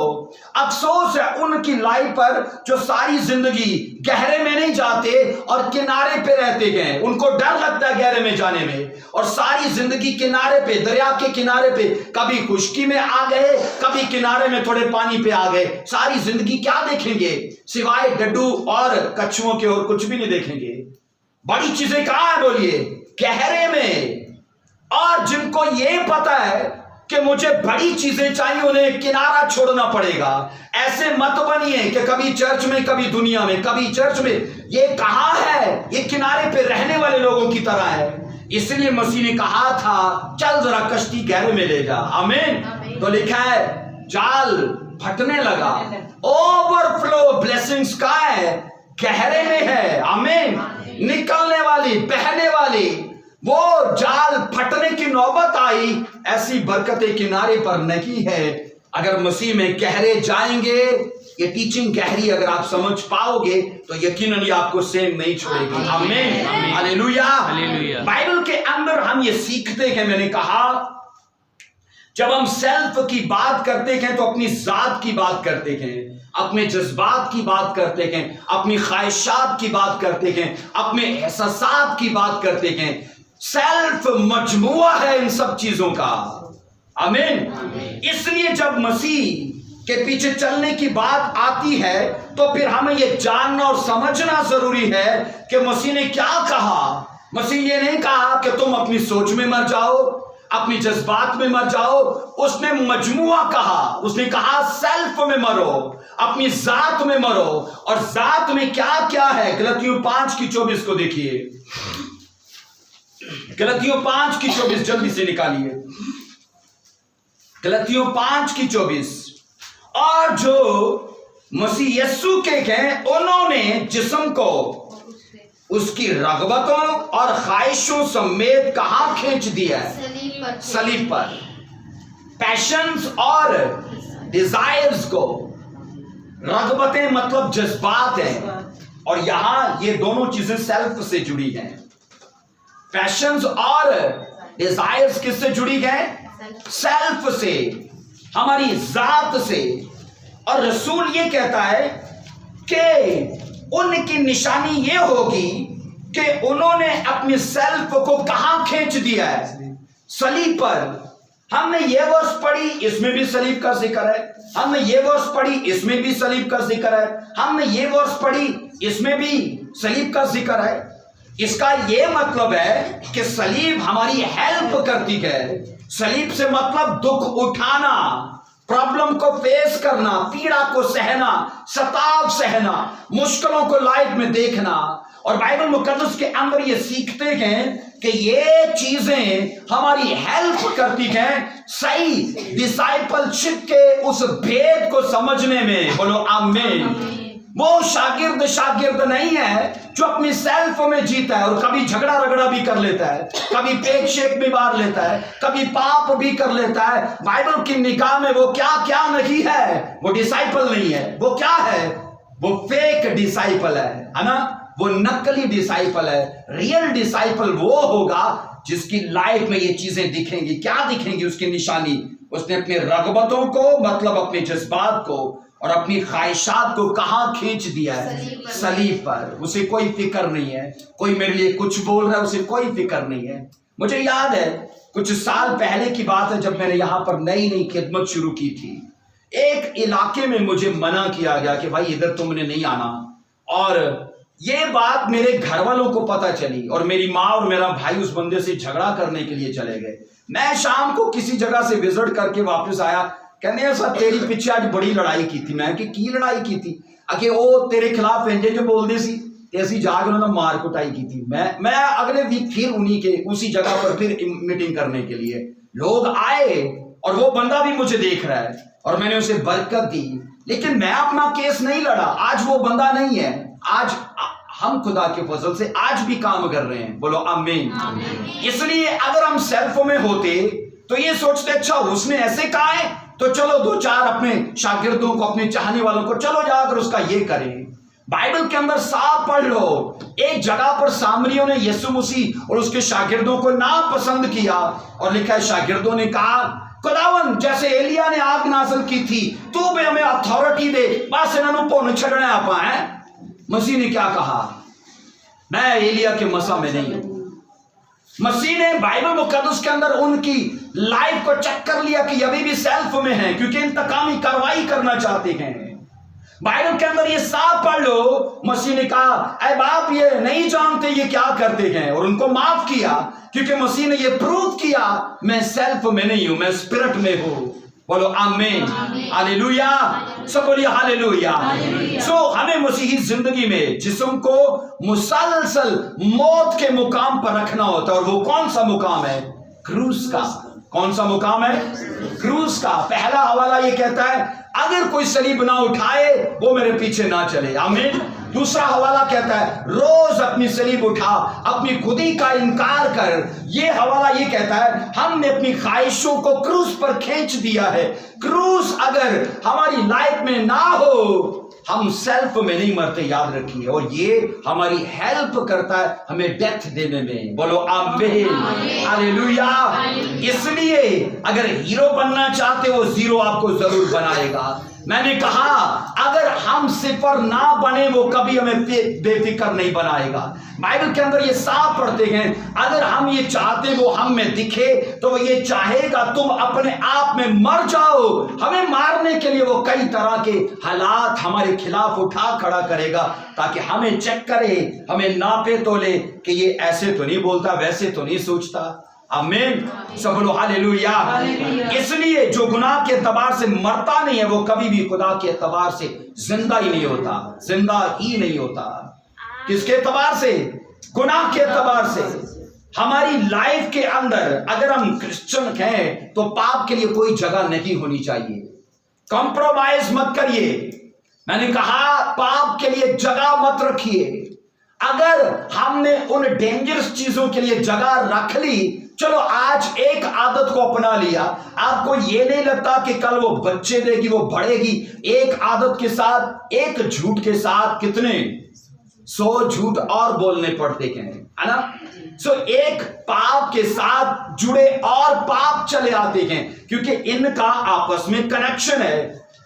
افسوس ہے ان کی لائف پر جو ساری زندگی گہرے میں نہیں جاتے اور کنارے پہ رہتے گئے، ان کو ڈر لگتا ہے گہرے میں جانے میں، اور ساری زندگی کنارے پہ، دریا کے کنارے پہ، کبھی خشکی میں آ گئے کبھی کنارے میں تھوڑے پانی پہ آ گئے، ساری زندگی کیا دیکھیں گے سوائے ڈڈو اور کچھووں کے، اور کچھ بھی نہیں دیکھیں گے۔ بڑی چیزیں کہاں ہیں؟ بولیے گہرے میں۔ اور جن کو یہ پتا ہے کہ مجھے بڑی چیزیں چاہیے انہیں کنارہ چھوڑنا پڑے گا۔ ایسے مت بنیے کہ کبھی چرچ میں کبھی دنیا میں، کبھی چرچ میں۔ یہ کہاں ہے؟ یہ کنارے پہ رہنے والے لوگوں کی طرح ہے۔ اس لیے مسیح نے کہا تھا چل ذرا کشتی گہرے میں لے جا۔ آمین۔ تو لکھا ہے جال پھٹنے لگا، اوور فلو بلیسنگز کا ہے، گہرے میں ہے۔ آمین۔ نکلنے والی، بہنے والی، وہ جال پھٹنے کی نوبت آئی، ایسی برکتیں کنارے پر نہیں ہے۔ اگر مسیح میں گہرے جائیں گے، یہ ٹیچنگ گہری اگر آپ سمجھ پاؤ گے تو یقیناً یہ آپ کو سیم نہیں چھوڑے گی۔ آمین۔ ہلیلویا۔ بائبل کے اندر ہم یہ سیکھتے ہیں، میں نے کہا جب ہم سیلف کی بات کرتے ہیں تو اپنی ذات کی بات کرتے ہیں، اپنے جذبات کی بات کرتے ہیں، اپنی خواہشات کی بات کرتے ہیں، اپنے احساسات کی بات کرتے ہیں۔ سیلف مجموعہ ہے ان سب چیزوں کا۔ آمین۔ اس لیے جب مسیح کے پیچھے چلنے کی بات آتی ہے تو پھر ہمیں یہ جاننا اور سمجھنا ضروری ہے کہ مسیح نے کیا کہا۔ مسیح یہ نہیں کہا کہ تم اپنی سوچ میں مر جاؤ، اپنی جذبات میں مر جاؤ، اس نے مجموعہ کہا۔ اس نے کہا سیلف میں مرو، اپنی ذات میں مرو۔ اور ذات میں کیا کیا ہے؟ گلتیوں 5:24 کو دیکھیے، گلتیوں 5:24 جلدی سے نکالیے، گلتیوں 5:24۔ اور جو مسیح یسوع کے ہیں انہوں نے جسم کو اس کی رغبتوں اور خواہشوں سمیت کہاں کھینچ دیا ہے؟ صلیب پر۔ پیشنز اور ڈیزائرز کو، رغبتیں مطلب جذبات ہیں، اور یہاں یہ دونوں چیزیں سیلف سے جڑی ہیں۔ پیشنز اور ڈیزائرز کس سے جڑی گئے؟ سیلف سے، ہماری ذات سے۔ اور رسول یہ کہتا ہے کہ ان کی نشانی یہ ہوگی کہ انہوں نے اپنی سیلف کو کہاں کھینچ دیا ہے؟ صلیب پر. ہم نے یہ ورس پڑھی، اس میں بھی صلیب کا ذکر ہے. ہم نے یہ ورس پڑھی، اس میں بھی صلیب کا ذکر ہے. ہم نے یہ ورس پڑھی، اس میں بھی صلیب کا ذکر ہے. اس کا یہ مطلب ہے کہ صلیب ہماری ہیلپ کرتی ہے. صلیب سے مطلب دکھ اٹھانا، پرابلم کو فیس کرنا، پیڑا کو سہنا، ستاو سہنا، مشکلوں کو لائف میں دیکھنا. اور بائبل مقدس کے اندر یہ سیکھتے ہیں کہ یہ چیزیں ہماری ہیلپ کرتی ہیں صحیح ڈسائپل شپ کے اس بھید کو سمجھنے میں. بولو آمین. وہ شاگرد نہیں ہے جو اپنی سیلف میں جیتا ہے اور کبھی جھگڑا رگڑا بھی کر لیتا ہے، کبھی پیک شیک بھی مار لیتا ہے، کبھی پاپ بھی کر لیتا ہے. بائبل کی نگاہ میں وہ کیا نہیں ہے، وہ ڈسائپل نہیں ہے. وہ کیا ہے؟ وہ فیک ڈسائپل ہے نا، وہ نقلی ڈسائپل ہے. ریئل ڈسائپل وہ ہوگا جس کی لائف میں یہ چیزیں دکھیں گی. کیا دکھیں گی اس کی نشانی؟ اس نے اپنے رغبتوں کو، مطلب اپنے جذبات کو اور اپنی خواہشات کو کہاں کھینچ دیا ہے؟ صلیب پر. اسے کوئی فکر نہیں ہے کوئی میرے لیے کچھ بول رہا ہے، اسے کوئی فکر نہیں ہے. مجھے یاد ہے کچھ سال پہلے کی بات ہے، جب میں نے یہاں پر نئی خدمت شروع کی تھی. ایک علاقے میں مجھے منع کیا گیا کہ بھائی ادھر تم نے نہیں آنا. اور یہ بات میرے گھر والوں کو پتہ چلی اور میری ماں اور میرا بھائی اس بندے سے جھگڑا کرنے کے لیے چلے گئے. میں شام کو کسی جگہ سے وزٹ کر کے واپس آیا، کہنے ایسا تیری پیچھے آج بڑی لڑائی کی تھی. میں کہ کی لڑائی کی تھی؟ کہ وہ تیرے خلاف انجے جو بول دے سی ایسی جا کے انہوں نے مار کٹائی کی تھی. میں اگلے ویک پھر انہی کے اسی جگہ پر پھر میٹنگ کرنے کے لیے لوگ آئے اور وہ بندہ بھی مجھے دیکھ رہا ہے اور میں نے اسے برکت دی، لیکن میں اپنا کیس نہیں لڑا. آج وہ بندہ نہیں ہے. آج ہم خدا کے فضل سے آج بھی کام کر رہے ہیں. بولو آمین. اس لیے اگر ہم سیلف میں ہوتے تو یہ سوچتے اچھا اس نے ایسے کہا ہے تو چلو دو چار اپنے شاگردوں کو، اپنے چاہنے والوں کو چلو جا کر اس کا یہ کریں. بائبل کے اندر صاف پڑھ لو، ایک جگہ پر سامریوں نے یسوع مسیح اور اس کے شاگردوں کو ناپسند کیا اور لکھا ہے شاگردوں نے کہا خداون جیسے ایلیا نے آگ نازل کی تھی تو بھی ہمیں اتھارٹی دے، بس انہوں پون چھڑنے آپ ہیں. مسیح نے کیا کہا؟ میں ایلیا کے مسا میں نہیں ہوں. مسیح نے بائبل مقدس کے اندر ان کی لائف کو چیک کر لیا کہ ابھی بھی سیلف میں ہیں کیونکہ انتقامی کاروائی کرنا چاہتے ہیں. بائبل کے اندر یہ صاف پڑھ لو، مسیح نے کہا اے باپ یہ نہیں جانتے یہ کیا کرتے ہیں، اور ان کو معاف کیا کیونکہ مسیح نے یہ پروو کیا میں سیلف میں نہیں ہوں، میں اسپرٹ میں ہوں. بولو آمین. ہاللیلویا. سب بولیے ہاللیلویا. سو ہمیں مسیحی زندگی میں جسم کو مسلسل موت کے مقام پر رکھنا ہوتا ہے، اور وہ کون سا مقام ہے؟ کروس کا. کون سا مقام ہے؟ کروس کا. پہلا حوالہ یہ کہتا ہے اگر کوئی صلیب نہ اٹھائے وہ میرے پیچھے نہ چلے. آمین. دوسرا حوالہ کہتا ہے روز اپنی صلیب اٹھا، اپنی خودی کا انکار کر. یہ حوالہ یہ کہتا ہے ہم نے اپنی خواہشوں کو کروس پر کھینچ دیا ہے. کروس اگر ہماری لائف میں نہ ہو ہم سیلف میں نہیں مرتے، یاد رکھیے. اور یہ ہماری ہیلپ کرتا ہے ہمیں ڈیتھ دینے میں. بولو آمین. ہاللیلویا. اس لیے اگر ہیرو بننا چاہتے وہ زیرو آپ کو ضرور بنائے گا. میں نے کہا اگر ہم صفر نہ بنے وہ کبھی ہمیں بے فکر نہیں بنائے گا. بائبل کے اندر یہ صاف پڑھتے ہیں اگر ہم یہ چاہتے وہ ہم میں دکھے تو وہ یہ چاہے گا تم اپنے آپ میں مر جاؤ. ہمیں مارنے کے لیے وہ کئی طرح کے حالات ہمارے خلاف اٹھا کھڑا کرے گا تاکہ ہمیں چیک کرے، ہمیں ناپے تولے کہ یہ ایسے تو نہیں بولتا، ویسے تو نہیں سوچتا. آمین. سب بولو ہاللیلویا. اس لیے جو گناہ کے اعتبار سے مرتا نہیں ہے وہ کبھی بھی خدا کے اعتبار سے زندہ ہی نہیں ہوتا. زندہ ہی نہیں ہوتا. کس کے اعتبار سے؟ گناہ کے اعتبار سے. ہماری لائف کے اندر اگر ہم کرسچن ہیں تو پاپ کے لیے کوئی جگہ نہیں ہونی چاہیے. کمپرومائز مت کریے. میں نے کہا پاپ کے لیے جگہ مت رکھیے. اگر ہم نے ان ڈینجرس چیزوں کے لیے جگہ رکھ لی، چلو آج ایک عادت کو اپنا لیا، آپ کو یہ نہیں لگتا کہ کل وہ بچے دے گی، وہ بڑھے گی. ایک عادت کے ساتھ، ایک جھوٹ کے ساتھ کتنے 100 جھوٹ اور بولنے پڑتے ہیں، ہے نا. سو ایک پاپ کے ساتھ جڑے اور پاپ چلے آتے ہیں کیونکہ ان کا آپس میں کنیکشن ہے.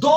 2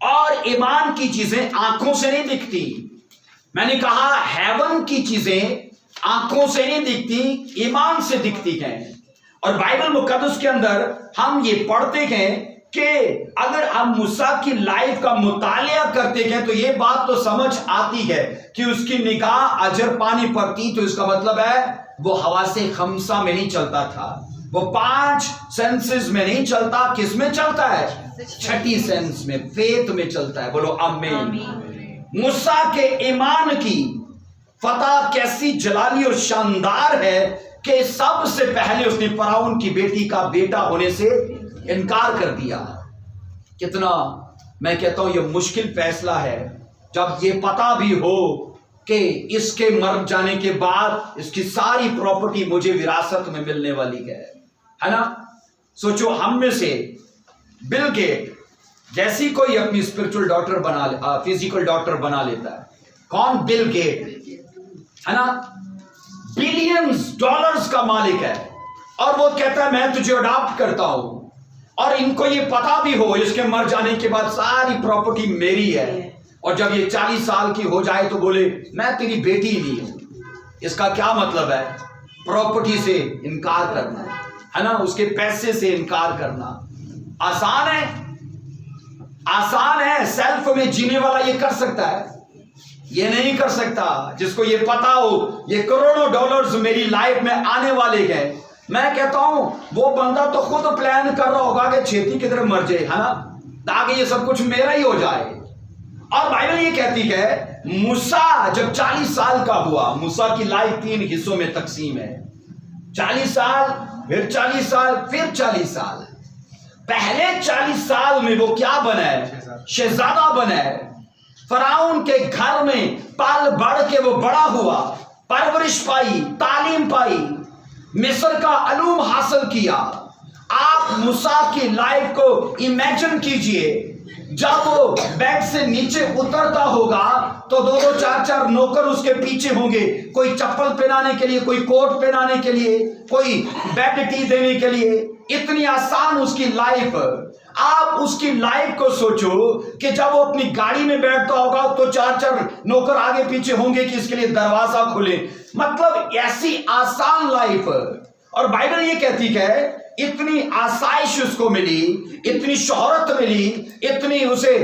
اور ایمان کی چیزیں آنکھوں سے نہیں دکھتی. میں نے کہا ہیون کی چیزیں آنکھوں سے نہیں دکھتی، ایمان سے دکھتی ہیں. اور بائبل مقدس کے اندر ہم یہ پڑھتے ہیں کہ اگر ہم موسیٰ کی لائف کا مطالعہ کرتے ہیں تو یہ بات تو سمجھ آتی ہے کہ اس کی نگاہ اجر پانی پر تھی. تو اس کا مطلب ہے وہ حواس خمسہ میں نہیں چلتا تھا، وہ 5 سینسز میں نہیں چلتا. کس میں چلتا ہے؟ 6 سینس میں، فیتھ میں چلتا ہے. بولو آمین. موسیٰ کے ایمان کی فتح کیسی جلالی اور شاندار ہے کہ سب سے پہلے اس نے فرعون کی بیٹی کا بیٹا ہونے سے انکار کر دیا. کتنا میں کہتا ہوں یہ مشکل فیصلہ ہے جب یہ پتا بھی ہو کہ اس کے مر جانے کے بعد اس کی ساری پراپرٹی مجھے وراثت میں ملنے والی ہے نا. سوچو ہم میں سے بل گیٹ جیسی کوئی اپنی اسپرچل ڈاکٹر فزیکل ڈاکٹر بنا لیتا ہے. کون؟ بل گیٹ ہے نا، بلینز ڈالرز کا مالک ہے، اور وہ کہتا ہے میں تجھے اڈاپٹ کرتا ہوں. اور ان کو یہ پتا بھی ہو اس کے مر جانے کے بعد ساری پراپرٹی میری ہے، اور جب یہ 40 سال کی ہو جائے تو بولے میں تیری بیٹی نہیں ہوں. اس کا کیا مطلب ہے؟ پراپرٹی سے انکار کرنا ہے نا، اس کے پیسے سے انکار کرنا. آسان ہے، آسان ہے. سیلف میں جینے والا یہ کر سکتا ہے؟ یہ نہیں کر سکتا. جس کو یہ پتا ہو یہ کروڑوں ڈالرز میری لائف میں آنے والے ہیں، میں کہتا ہوں وہ بندہ تو خود پلان کر رہا ہوگا کہ چھیتی کدھر مر جائے ہے نا، تاکہ یہ سب کچھ میرا ہی ہو جائے. اور بائبل یہ کہتی ہے موسیٰ جب 40 سال کا ہوا، موسیٰ کی لائف 3 حصوں میں تقسیم ہے. 40 سال، پھر 40 سال، پھر 40 سال. پہلے 40 سال میں وہ کیا بنا ہے؟ شہزادہ بنا ہے. فرعون کے گھر میں پال بڑھ کے وہ بڑا ہوا، پرورش پائی، تعلیم پائی، مصر کا علوم حاصل کیا. آپ موسیٰ کی لائف کو امیجن کیجئے، جب وہ بیڈ سے نیچے اترتا ہوگا تو 2 4 نوکر اس کے پیچھے ہوں گے، کوئی چپل پہنانے کے لیے، کوئی کوٹ پہنانے کے لیے، کوئی بیڈ ٹی دینے کے لیے. اتنی آسان اس کی لائف. آپ اس کی لائف کو سوچو کہ جب وہ اپنی گاڑی میں بیٹھتا ہوگا تو 4 نوکر آگے پیچھے ہوں گے کہ اس کے لیے دروازہ کھلے. مطلب ایسی آسان لائف. اور بائبل یہ کہتی ہے اتنی آسائش اس کو ملی، اتنی شہرت ملی، اتنی اسے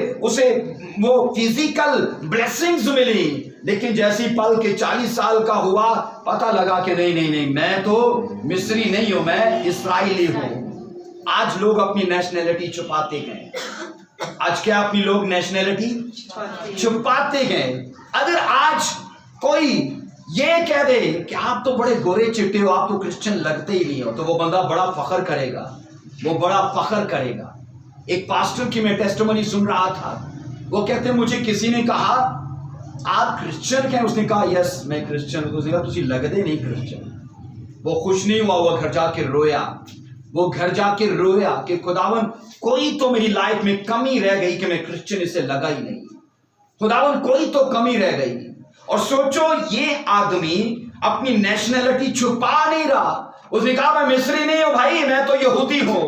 وہ فزیکل بلیسنگز ملی. لیکن جیسی پل کے 40 سال کا ہوا پتہ لگا کہ نہیں میں تو مصری نہیں ہوں، میں اسرائیلی ہوں. آج لوگ اپنی نیشنلٹی چھپاتے ہیں. آج کیا اپنی لوگ نیشنلٹی چھپاتے ہیں. اگر آج کوئی یہ کہہ دے کہ آپ تو بڑے گورے چٹے ہو، آپ تو کرسچن لگتے ہی نہیں ہو، تو وہ بندہ بڑا فخر کرے گا، وہ بڑا فخر کرے گا. ایک پاسٹر کی میں ٹیسٹمنی سن رہا تھا، وہ کہتے ہیں مجھے کسی نے کہا آپ کرسچن کہیں؟ اس نے کہا یس میں کرسچن ہوں. اس نے کہا تسی لگدے نہیں کرسچن. وہ خوش نہیں ہوا، وہ گھر جا کے رویا کہ خداون کوئی تو میری لائف میں کمی رہ گئی کہ میں کرسچن اسے لگا ہی نہیں. خداون کوئی تو کمی رہ گئی. اور سوچو یہ آدمی اپنی نیشنلٹی چھپا نہیں رہا. اس نے کہا میں مصری نہیں ہوں بھائی، میں تو یہودی ہوں،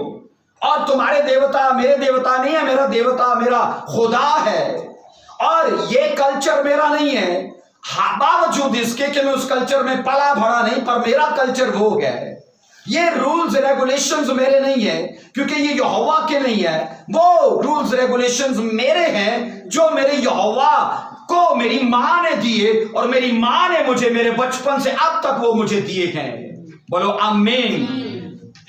اور تمہارے دیوتا میرے دیوتا نہیں ہے، میرا دیوتا میرا خدا ہے، اور یہ کلچر میرا نہیں ہے. باوجود اس کے کہ میں اس کلچر میں پلا بڑا نہیں، پر میرا کلچر وہ ہے. یہ رولز ریگولیشنز میرے نہیں ہیں کیونکہ یہ یہوہ کے نہیں ہے. وہ رولز ریگولیشنز میرے ہیں جو میرے یہوہ کو میری ماں نے دیے، اور میری ماں نے مجھے میرے بچپن سے اب تک وہ مجھے دیے ہیں. بولو آمین.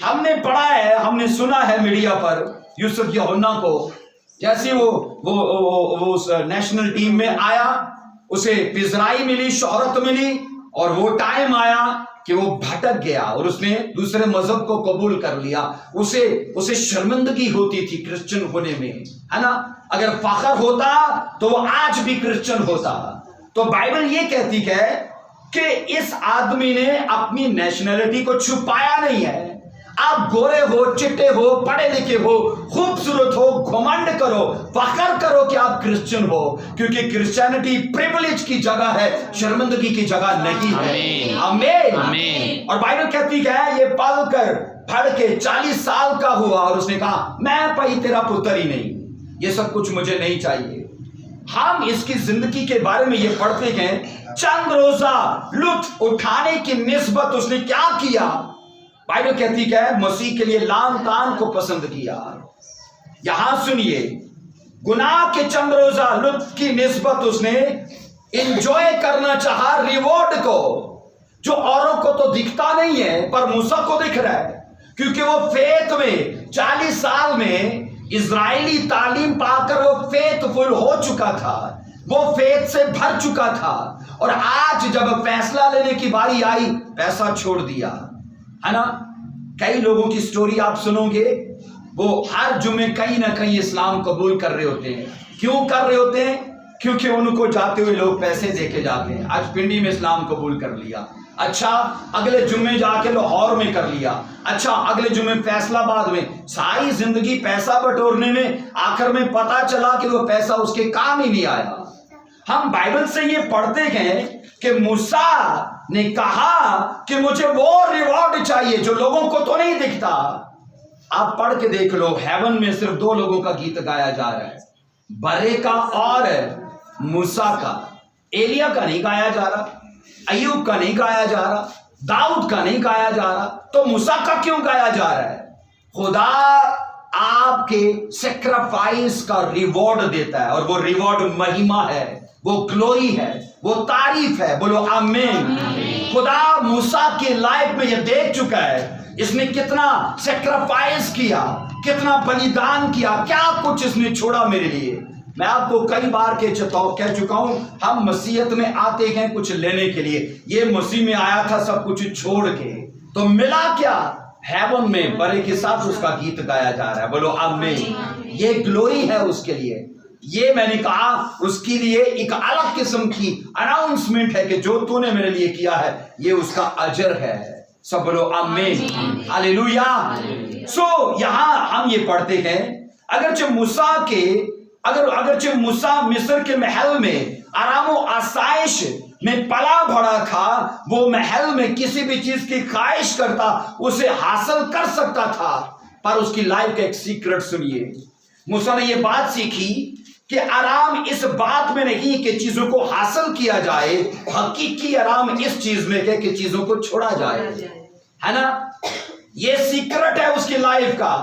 ہم نے پڑھا ہے، ہم نے سنا ہے میڈیا پر یوسف یوحنا کو، جیسے وہ نیشنل ٹیم میں آیا، اسے پذرائی ملی، شہرت ملی، اور وہ ٹائم آیا کہ وہ بھٹک گیا اور اس نے دوسرے مذہب کو قبول کر لیا. اسے شرمندگی ہوتی تھی کرسچن ہونے میں، ہے نا. اگر فخر ہوتا تو وہ آج بھی کرسچن ہوتا. تو بائبل یہ کہتی ہے کہ اس آدمی نے اپنی نیشنلٹی کو چھپایا نہیں ہے. آپ گورے ہو، چٹے ہو، پڑھے لکھے ہو، خوبصورت ہو، گھمنڈ کرو، فخر کرو کہ آپ کرسچن ہو، کیونکہ کرسچینٹی پریویلیج کی جگہ ہے، شرمندگی کی جگہ نہیں ہے. آمین. اور بائبل کہتی ہے یہ پل کر پڑھ کے 40 سال کا ہوا، اور اس نے کہا میں بھائی تیرا پتر ہی نہیں، یہ سب کچھ مجھے نہیں چاہیے. ہم اس کی زندگی کے بارے میں یہ پڑھتے ہیں چند روزہ لطف اٹھانے کی نسبت اس نے کیا کیا. بائبل کہتی کہ مسیح کے لیے لان تان کو پسند کیا. یہاں سنیے, گناہ کے چند روزہ لطف کی نسبت اس نے انجوائے کرنا چاہا ریوارڈ کو, جو اوروں کو تو دکھتا نہیں ہے پر موسیٰ کو دکھ رہا ہے, کیونکہ وہ فیت میں 40 سال میں اسرائیلی تعلیم پا کر وہ فیت فل ہو چکا تھا, وہ فیت سے بھر چکا تھا, اور آج جب فیصلہ لینے کی باری آئی پیسہ چھوڑ دیا ہے نا. کئی لوگوں کی سٹوری آپ سنو گے, وہ ہر جمعے کہیں نہ کہیں اسلام قبول کر رہے ہوتے ہیں. کیوں کر رہے ہوتے ہیں؟ کیونکہ ان کو جاتے ہوئے لوگ پیسے دے کے جاتے ہیں. آج پنڈی میں اسلام قبول کر لیا, اچھا اگلے جمعے جا کے لاہور میں کر لیا, اچھا اگلے جمعے فیصلہ آباد میں. ساری زندگی پیسہ بٹورنے میں, آخر میں پتا چلا کہ وہ پیسہ اس کے کام ہی نہیں آیا. ہم بائبل سے یہ پڑھتے ہیں کہ موسیٰ نے کہا کہ مجھے وہ ریوارڈ چاہیے جو لوگوں کو تو نہیں دکھتا. آپ پڑھ کے دیکھ لو, ہیون میں صرف 2 لوگوں کا گیت گایا جا رہا ہے, برے کا اور موسیٰ کا. ایلیا کا نہیں گایا جا رہا, ایوب کا نہیں گایا جا رہا, داؤد کا نہیں گایا جا رہا, تو موسیٰ کا کیوں گایا جا رہا ہے؟ خدا آپ کے سیکریفائس کا ریوارڈ دیتا ہے, اور وہ ریوارڈ مہمہ ہے, وہ گلوری ہے, وہ تعریف ہے. بولو آمین. خدا موسیٰ کی لائف میں یہ دیکھ چکا ہے اس نے کتنا سیکریفائس کیا, کتنا بلیدان کیا, کیا کچھ اس نے چھوڑا میرے لیے. میں آپ کو کئی بار کہہ چکا ہوں, ہم مسیحیت میں آتے ہیں کچھ لینے کے لیے. یہ مسیح میں آیا تھا سب کچھ چھوڑ کے, تو ملا کیا؟ ہیون میں برے کے ساتھ اس کا گیت گایا جا رہا ہے. بولو آمین. یہ گلوری ہے اس کے لیے. یہ میں نے کہا اس کے لیے ایک الگ قسم کی اناؤنسمنٹ ہے کہ جو تو نے میرے لیے کیا ہے یہ اس کا اجر ہے. سب بولو آمین. ہاللیلویا. سو یہاں ہم یہ پڑھتے ہیں اگرچہ موسیٰ مصر کے محل میں آرام و آسائش میں پلا بڑا تھا, وہ محل میں کسی بھی چیز کی خواہش کرتا اسے حاصل کر سکتا تھا, پر اس کی لائف کا ایک سیکرٹ سنیے. موسیٰ نے یہ بات سیکھی کہ آرام اس بات میں نہیں کہ چیزوں کو حاصل کیا جائے, حقیقی آرام اس چیز میں کہ چیزوں کو چھوڑا جائے, ہے نا. یہ سیکرٹ ہے اس کی لائف کا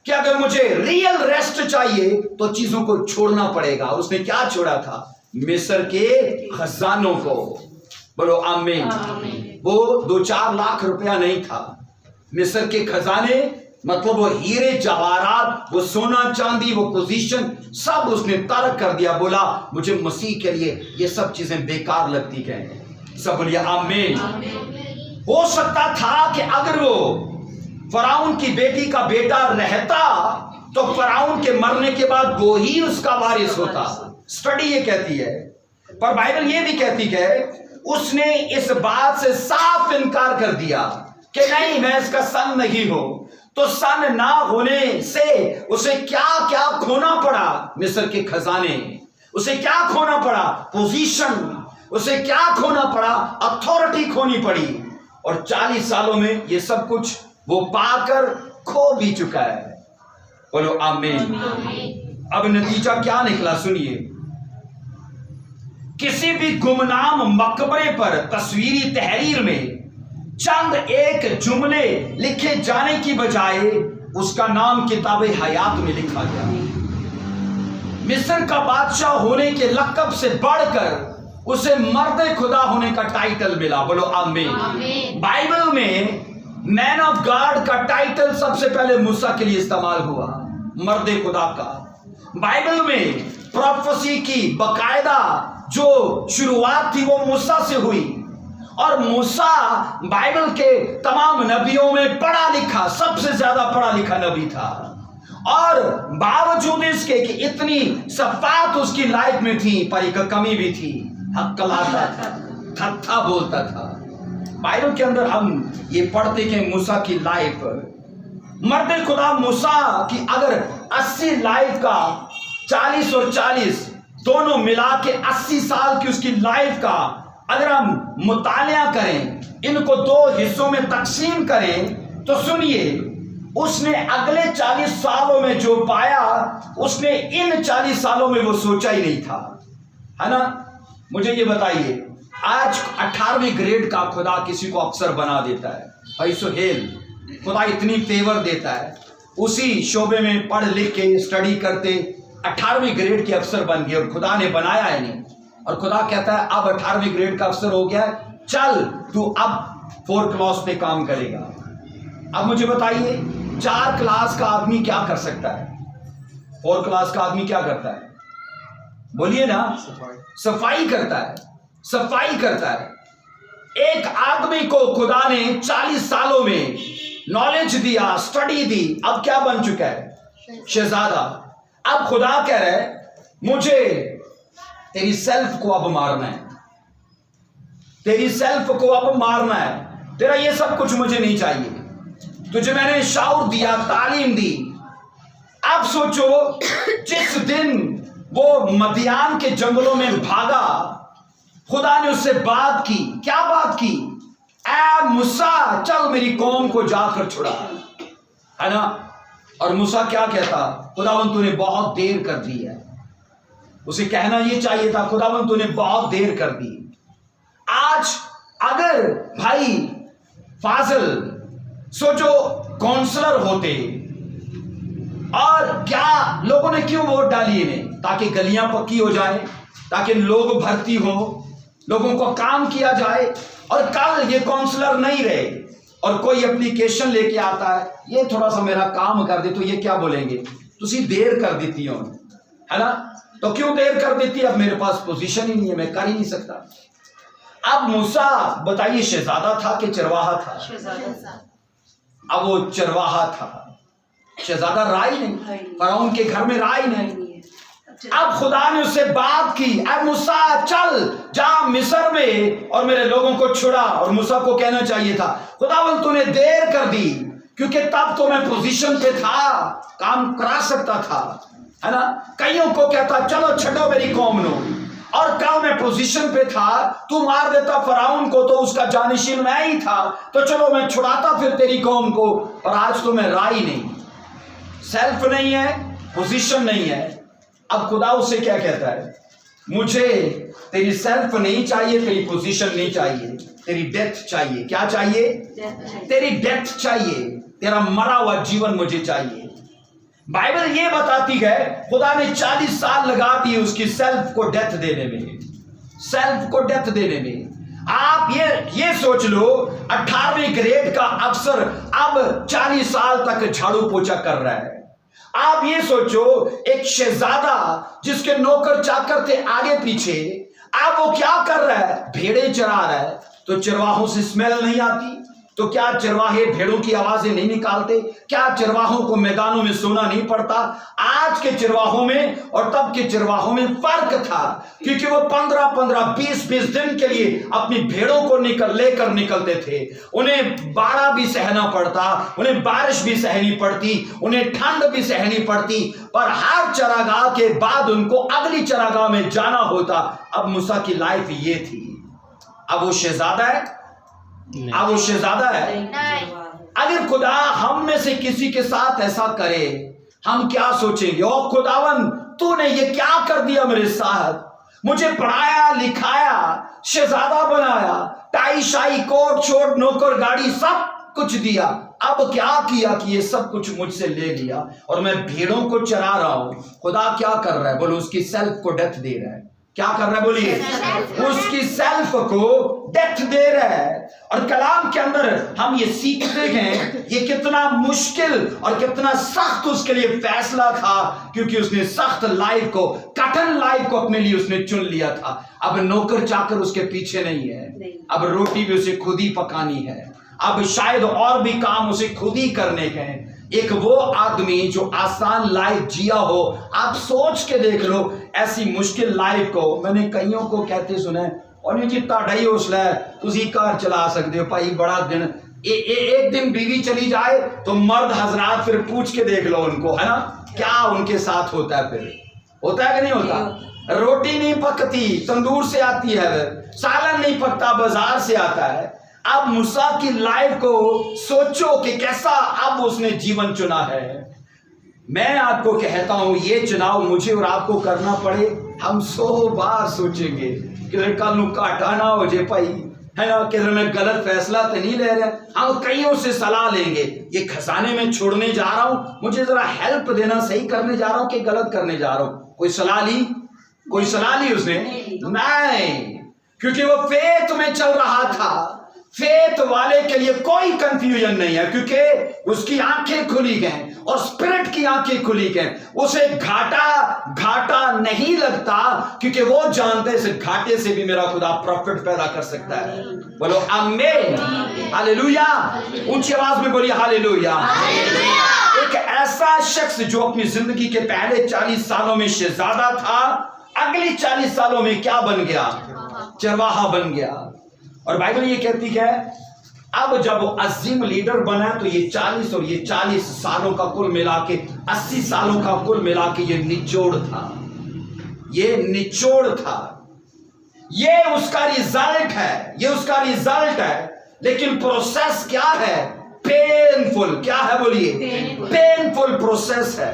کہ اگر مجھے ریئل ریسٹ چاہیے تو چیزوں کو چھوڑنا پڑے گا. اس نے کیا چھوڑا تھا؟ مصر کے خزانوں کو. بولو آمین. وہ 2-4 لاکھ روپیہ نہیں تھا. مصر کے خزانے مطلب وہ ہیرے جواہرات, وہ سونا چاندی, وہ پوزیشن, سب اس نے ترک کر دیا. بولا مجھے مسیح کے لیے یہ سب چیزیں بیکار لگتی ہیں. سب بولیے آمین. ہو سکتا تھا کہ اگر وہ فرعون کی بیٹی کا بیٹا رہتا تو فرعون کے مرنے کے بعد وہ ہی اس کا وارث ہوتا. سٹڈی یہ کہتی ہے, پر بائبل یہ بھی کہتی ہے اس نے اس بات سے صاف انکار کر دیا کہ نہیں میں اس کا سن نہیں ہوں. تو سن نہ ہونے سے اسے کیا کیا کھونا پڑا؟ مصر کے خزانے. اسے کیا کھونا پڑا؟ پوزیشن. اسے کیا کھونا پڑا؟ اتھارٹی کھونی پڑی. اور 40 سالوں میں یہ سب کچھ وہ پا کر کھو بھی چکا ہے. بولو آمین. اب نتیجہ کیا نکلا سنیے. کسی بھی گمنام مقبرے پر تصویری تحریر میں چند ایک جملے لکھے جانے کی بجائے اس کا نام کتاب حیات میں لکھا گیا. مصر کا بادشاہ ہونے کے لقب سے بڑھ کر اسے مرد خدا ہونے کا ٹائٹل ملا. بولو آمین. بائبل میں مین آف گاڈ کا ٹائٹل سب سے پہلے موسیٰ کے لیے استعمال ہوا, مرد خدا کا. بائبل میں پروفیسی کی باقاعدہ جو شروعات تھی وہ موسیٰ سے ہوئی, اور موسیٰ بائبل کے تمام نبیوں میں پڑھا لکھا, سب سے زیادہ پڑھا لکھا نبی تھا. اور باوجود اس کے کہ اتنی صفات اس کی لائف میں تھی پر ایک کمی بھی تھی, حق کلاتا تھا, تھتھا بولتا تھا. بائبل کے اندر ہم یہ پڑھتے کہ موسیٰ کی لائف, مرد خدا موسیٰ کی اگر 80 لائف کا 40 اور 40 دونوں ملا کے 80 سال کی اس کی لائف کا اگر ہم مطالعہ کریں, ان کو 2 حصوں میں تقسیم کریں تو سنیے اس نے اگلے 40 سالوں میں جو پایا اس نے ان 40 سالوں میں وہ سوچا ہی نہیں تھا، ہے نا؟ مجھے یہ بتائیے، آج 18ویں گریڈ کا خدا کسی کو افسر بنا دیتا ہے، بھائی سہیل، خدا اتنی فیور دیتا ہے، اسی شعبے میں پڑھ لکھ کے اسٹڈی کرتے 18ویں گریڈ کے افسر بن گئے، اور خدا نے بنایا ہے نہیں، اور خدا کہتا ہے اب 18ویں گریڈ کا افسر ہو گیا ہے، چل تو اب 4 کلاس پہ کام کرے گا۔ اب مجھے بتائیے 4 کلاس کا آدمی کیا کر سکتا ہے؟ 4 کلاس کا آدمی کیا کرتا ہے؟ بولیے نا، صفائی کرتا ہے، صفائی کرتا ہے۔ ایک آدمی کو خدا نے 40 سالوں میں نالج دیا، اسٹڈی دی، اب کیا بن چکا ہے؟ شہزادہ۔ اب خدا کہہ رہا ہے مجھے تیری سیلف کو اب مارنا ہے، تیری سیلف کو اب مارنا ہے، تیرا یہ سب کچھ مجھے نہیں چاہیے، تجھے میں نے شعور دیا، تعلیم دی۔ اب سوچو جس دن وہ مدیان کے جنگلوں میں بھاگا، خدا نے اس سے بات کی، کیا بات کی؟ اے موسیٰ چل میری قوم کو جا کر چھڑا، ہے نا؟ اور موسیٰ کیا کہتا؟ خداوند تو نے بہت دیر کر دی ہے۔ اسے کہنا یہ چاہیے تھا خداوند تو نے بہت دیر کر دی۔ آج اگر بھائی فاضل سوچو کونسلر ہوتے، اور کیا لوگوں نے کیوں ووٹ ڈالی انہیں؟ تاکہ گلیاں پکی ہو جائیں، تاکہ لوگ بھرتی ہو، لوگوں کو کام کیا جائے، اور کل یہ کونسلر نہیں رہے اور کوئی اپلیکیشن لے کے آتا ہے یہ تھوڑا سا میرا کام کر دے، تو یہ کیا بولیں گے؟ تسی دیر کر دیتی ہو، ہے نا؟ تو کیوں دیر کر دیتی؟ اب میرے پاس پوزیشن ہی نہیں ہے، میں کر ہی نہیں سکتا۔ اب موسیٰ بتائیے شہزادہ تھا کہ چرواہا تھا؟ اب وہ چرواہا تھا، شہزادہ رائی نہیں، فرعون کے گھر میں رائی نہیں۔ اب خدا نے اس سے بات کی، اے موسیٰ چل جا مصر میں اور میرے لوگوں کو چھڑا، اور موسیٰ کو کہنا چاہیے تھا خداوند تو نے دیر کر دی، کیونکہ تب تو میں پوزیشن پہ تھا، کام کرا سکتا تھا، ہے نا؟ کئیوں کو کہتا چلو چھڈو میری قوم نو، اور کل میں پوزیشن پہ تھا، تو مار دیتا فرعون کو تو اس کا جانشین میں ہی تھا، تو چلو میں چھڑاتا پھر تیری قوم کو، اور آج تو میں رائی نہیں، سیلف نہیں ہے، پوزیشن نہیں ہے۔ اب خدا اس سے کیا کہتا ہے؟ مجھے تیری سیلف نہیں چاہیے، تیری پوزیشن نہیں چاہیے، تیری ڈیتھ چاہیے۔ کیا چاہیے؟ تیری ڈیتھ چاہیے، تیرا مرا ہوا جیون مجھے چاہیے۔ بائبل یہ بتاتی ہے خدا نے 40 سال لگا دی اس کی سیلف کو ڈیتھ دینے میں، سیلف کو ڈیتھ دینے میں۔ آپ یہ سوچ لو 18ویں گریڈ کا افسر اب 40 سال تک جھاڑو پوچھا کر رہا ہے۔ آپ یہ سوچو ایک شہزادہ جس کے نوکر چاکر تھے آگے پیچھے، اب وہ کیا کر رہا ہے؟ بھیڑیں چرا رہا ہے، تو چرواہوں سے اسمیل نہیں آتی؟ تو کیا چرواہے بھیڑوں کی آوازیں نہیں نکالتے؟ کیا چرواہوں کو میدانوں میں سونا نہیں پڑتا؟ آج کے چرواہوں میں اور تب کے چرواہوں میں فرق تھا، کیونکہ وہ 15 20 دن کے لیے اپنی بھیڑوں کو لے کر نکلتے تھے۔ انہیں باڑا بھی سہنا پڑتا، انہیں بارش بھی سہنی پڑتی، انہیں ٹھنڈ بھی سہنی پڑتی، پر ہر چراگاہ کے بعد ان کو اگلی چراگاہ میں جانا ہوتا۔ اب موسیٰ کی لائف یہ تھی۔ اب وہ شہزادہ ہے؟ اب وہ شہزادہ ہے؟ اگر خدا ہم میں سے کسی کے ساتھ ایسا کرے ہم کیا سوچیں گے؟ او خداوند تو نے یہ کیا کر دیا میرے ساتھ؟ مجھے پڑھایا لکھایا، شہزادہ بنایا، ٹائی شائی کوٹ شوٹ نوکر گاڑی سب کچھ دیا، اب کیا کیا کہ یہ سب کچھ مجھ سے لے لیا اور میں بھیڑوں کو چرا رہا ہوں۔ خدا کیا کر رہا ہے؟ بولو اس کی سیلف کو ڈیتھ دے رہا ہے۔ کیا کر رہا ہے؟ بولیے اس کی سیلف کو ڈیتھ دے رہا ہے۔ اور کلام کے اندر ہم یہ سیکھتے ہیں یہ کتنا مشکل اور کتنا سخت اس کے لیے فیصلہ تھا، کیونکہ اس نے سخت لائف کو، کٹن لائف کو اپنے لیے اس نے چن لیا تھا۔ اب نوکر چاکر اس کے پیچھے نہیں ہے، اب روٹی بھی اسے خود ہی پکانی ہے، اب شاید اور بھی کام اسے خود ہی کرنے کے ہیں۔ ایک وہ آدمی جو آسان لائف جیا ہو، آپ سوچ کے دیکھ لو ایسی مشکل لائف کو۔ میں نے کئیوں کو کہتے سنا اور یہ جتا ڈھائی حوصلہ ہے تسی کار چلا سکتے ہو بھائی، بڑا دن ایک دن بیوی چلی جائے تو مرد حضرات پھر پوچھ کے دیکھ لو ان کو، ہے نا کیا ان کے ساتھ ہوتا ہے، پھر ہوتا ہے کہ نہیں ہوتا؟ روٹی نہیں پکتی تندور سے آتی ہے، سالن نہیں پکتا بازار سے آتا ہے۔ اب موسیٰ کی لائف کو سوچو کہ کیسا اب اس نے جیون چنا ہے. میں آپ کو کہتا ہوں یہ چناؤ مجھے اور آپ کو کرنا پڑے ہم 100 بار سوچیں گے کہ کل نو گھاٹا نہ ہو جائے بھائی, ہے نا, کہ میں غلط فیصلہ تو نہیں لے رہا. ہم کئیوں سے صلاح لیں گے, یہ خزانے میں چھوڑنے جا رہا ہوں, مجھے ذرا ہیلپ دینا, صحیح کرنے جا رہا ہوں کہ غلط کرنے جا رہا ہوں. کوئی صلاح لی؟ کوئی صلاح لی اس نے؟ نہیں, کیونکہ وہ فیتھ میں چل رہا تھا. فیتھ والے کے لیے کوئی کنفیوژن نہیں ہے, کیونکہ اس کی آنکھیں کھلی گئیں اور اسپرٹ کی آنکھیں کھلی گئیں. اسے گھاٹا نہیں لگتا, کیونکہ وہ جانتے ہیں اس گھاٹے سے بھی میرا خدا پروفٹ پیدا کر سکتا ہے. بولو آمین, ہاللویا. اونچی آواز میں بولیے ہاللویا. ایک ایسا شخص جو اپنی زندگی کے پہلے 40 سالوں میں شہزادہ تھا, اگلی 40 سالوں میں کیا بن گیا؟ چرواہا بن گیا. اور بائبل یہ کہتی ہے اب جب وہ عظیم لیڈر بنا تو یہ 40 اور یہ 40 سالوں کا کل ملا کے 80 سالوں کا کل ملا کے یہ نچوڑ تھا. یہ نچوڑ تھا, یہ اس کا ریزلٹ ہے, یہ اس کا ریزلٹ ہے. لیکن پروسیس کیا ہے؟ پینفل. کیا ہے بولیے؟ پینفل پروسیس ہے.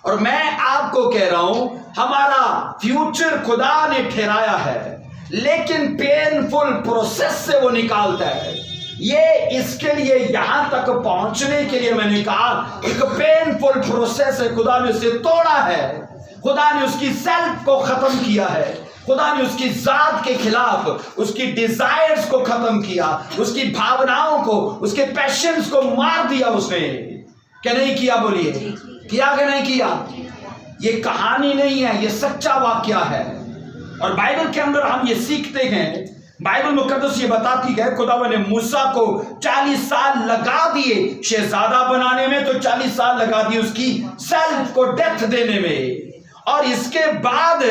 اور میں آپ کو کہہ رہا ہوں ہمارا فیوچر خدا نے ٹھہرایا ہے, لیکن پینفل پروسیس سے وہ نکالتا ہے. یہ اس کے لیے یہاں تک پہنچنے کے لیے میں نے کہا ایک پینفل پروسیس ہے. خدا نے اسے توڑا ہے, خدا نے اس کی سیلف کو ختم کیا ہے, خدا نے اس کی ذات کے خلاف اس کی ڈیزائرز کو ختم کیا, اس کی بھاوناؤں کو, اس کے پیشنز کو مار دیا. اس نے کہ نہیں کیا؟ بولیے کیا کہ نہیں کیا؟ یہ کہانی نہیں ہے, یہ سچا واقعہ ہے. اور بائبل کے اندر ہم یہ سیکھتے ہیں, بائبل مقدس یہ بتاتی ہے خدا نے موسیٰ کو 40 سال لگا دیے شہزادہ بنانے میں, تو 40 سال لگا دیے اس کی سیلف کو ڈیتھ دینے میں, اور اس کے بعد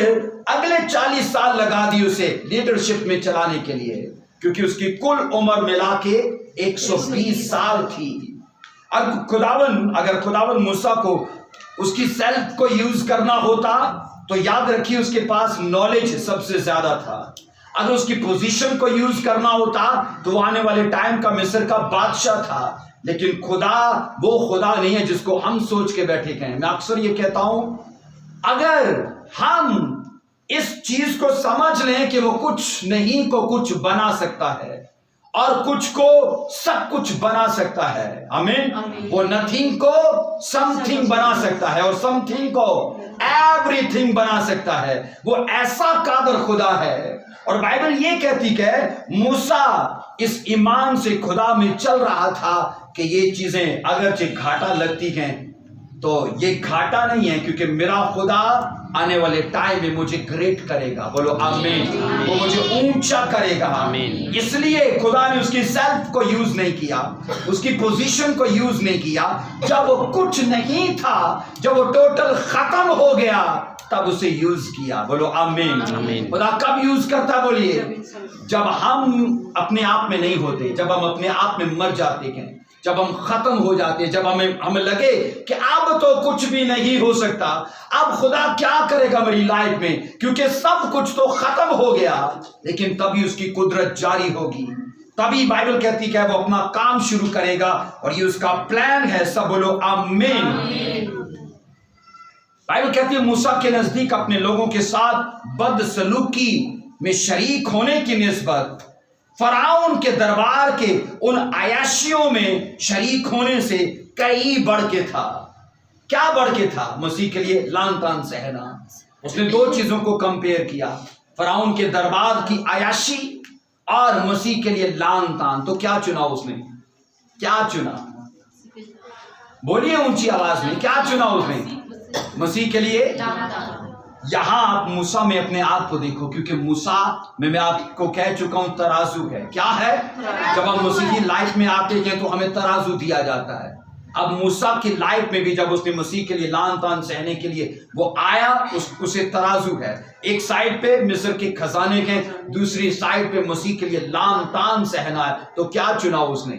اگلے 40 سال لگا دی اسے لیڈرشپ میں چلانے کے لیے, کیونکہ اس کی کل عمر ملا کے 120 سال تھی. اگر خداوند موسیٰ کو اس کی سیلف کو یوز کرنا ہوتا تو یاد رکھیے اس کے پاس نالج سب سے زیادہ تھا. اگر اس کی پوزیشن کو یوز کرنا ہوتا تو وہ آنے والے ٹائم کا مصر کا بادشاہ تھا. لیکن خدا وہ خدا نہیں ہے جس کو ہم سوچ کے بیٹھے گئے. میں اکثر یہ کہتا ہوں اگر ہم اس چیز کو سمجھ لیں کہ وہ کچھ نہیں کو کچھ بنا سکتا ہے اور کچھ کو سب کچھ بنا سکتا ہے, آمین. وہ نتھنگ کو سم تھنگ بنا سکتا ہے اور سم تھنگ کو ایوری تھنگ بنا سکتا ہے. وہ ایسا قادر خدا ہے. اور بائبل یہ کہتی کہ موسیٰ اس ایمان سے خدا میں چل رہا تھا کہ یہ چیزیں اگرچہ گھاٹا لگتی ہیں تو یہ گھاٹا نہیں ہے, کیونکہ میرا خدا آنے والے ٹائم میں مجھے گریٹ کرے گا. بولو آمین. وہ مجھے اونچا کرے گا. آمین. اس لیے خدا نے اس کی سیلف کو یوز نہیں کیا, اس کی پوزیشن کو یوز نہیں کیا. جب وہ کچھ نہیں تھا, جب وہ ٹوٹل ختم ہو گیا, تب اسے یوز کیا. بولو آمین. خدا کب یوز کرتا؟ بولیے جب ہم اپنے آپ میں نہیں ہوتے, جب ہم اپنے آپ میں مر جاتے ہیں, جب ہم ختم ہو جاتے ہیں, جب ہمیں لگے کہ اب تو کچھ بھی نہیں ہو سکتا, اب خدا کیا کرے گا میری لائف میں, کیونکہ سب کچھ تو ختم ہو گیا. لیکن تبھی اس کی قدرت جاری ہوگی, تبھی بائبل کہتی کہ وہ اپنا کام شروع کرے گا, اور یہ اس کا پلان ہے. سب بولو آمین. بائبل کہتی ہے موسیٰ کے نزدیک اپنے لوگوں کے ساتھ بد سلوکی میں شریک ہونے کی نسبت فرعون کے دربار کے ان عیاشیوں میں شریک ہونے سے کئی بڑھ کے تھا. کیا بڑھ کے تھا؟ مسیح کے لیے لان تان سہنا. اس نے دو چیزوں کو کمپیئر کیا, فرعون کے دربار کی عیاشی اور مسیح کے لیے لان تان. تو کیا چنا اس نے؟ کیا چنا؟ بولیے اونچی آواز میں, کیا چنا اس نے؟ مسیح کے لیے. یہاں آپ موسیٰ میں اپنے آپ کو دیکھو, کیونکہ موسیٰ میں آپ کو کہہ چکا ہوں ترازو ہے. کیا ہے؟ جب ہم مسیحی لائف میں آتے ہیں تو ہمیں ترازو دیا جاتا ہے. اب موسیٰ کی لائف میں بھی جب اس نے مسیح کے لیے لان تان سہنے کے لیے وہ آیا, اسے ترازو ہے. ایک سائڈ پہ مصر کے خزانے کے, دوسری سائڈ پہ مسیح کے لیے لان تان سہنا ہے. تو کیا چنا اس نے؟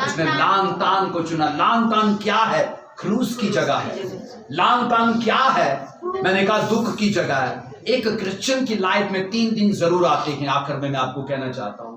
اس نے لان تان کو چنا. لان تان کیا ہے؟ کروس کی جگہ ہے. لان تان کیا ہے؟ میں نے کہا دکھ کی جگہ ہے. ایک کرسچن کی لائف میں 3 دن ضرور آتے ہیں. آخر میں آپ کو کہنا چاہتا ہوں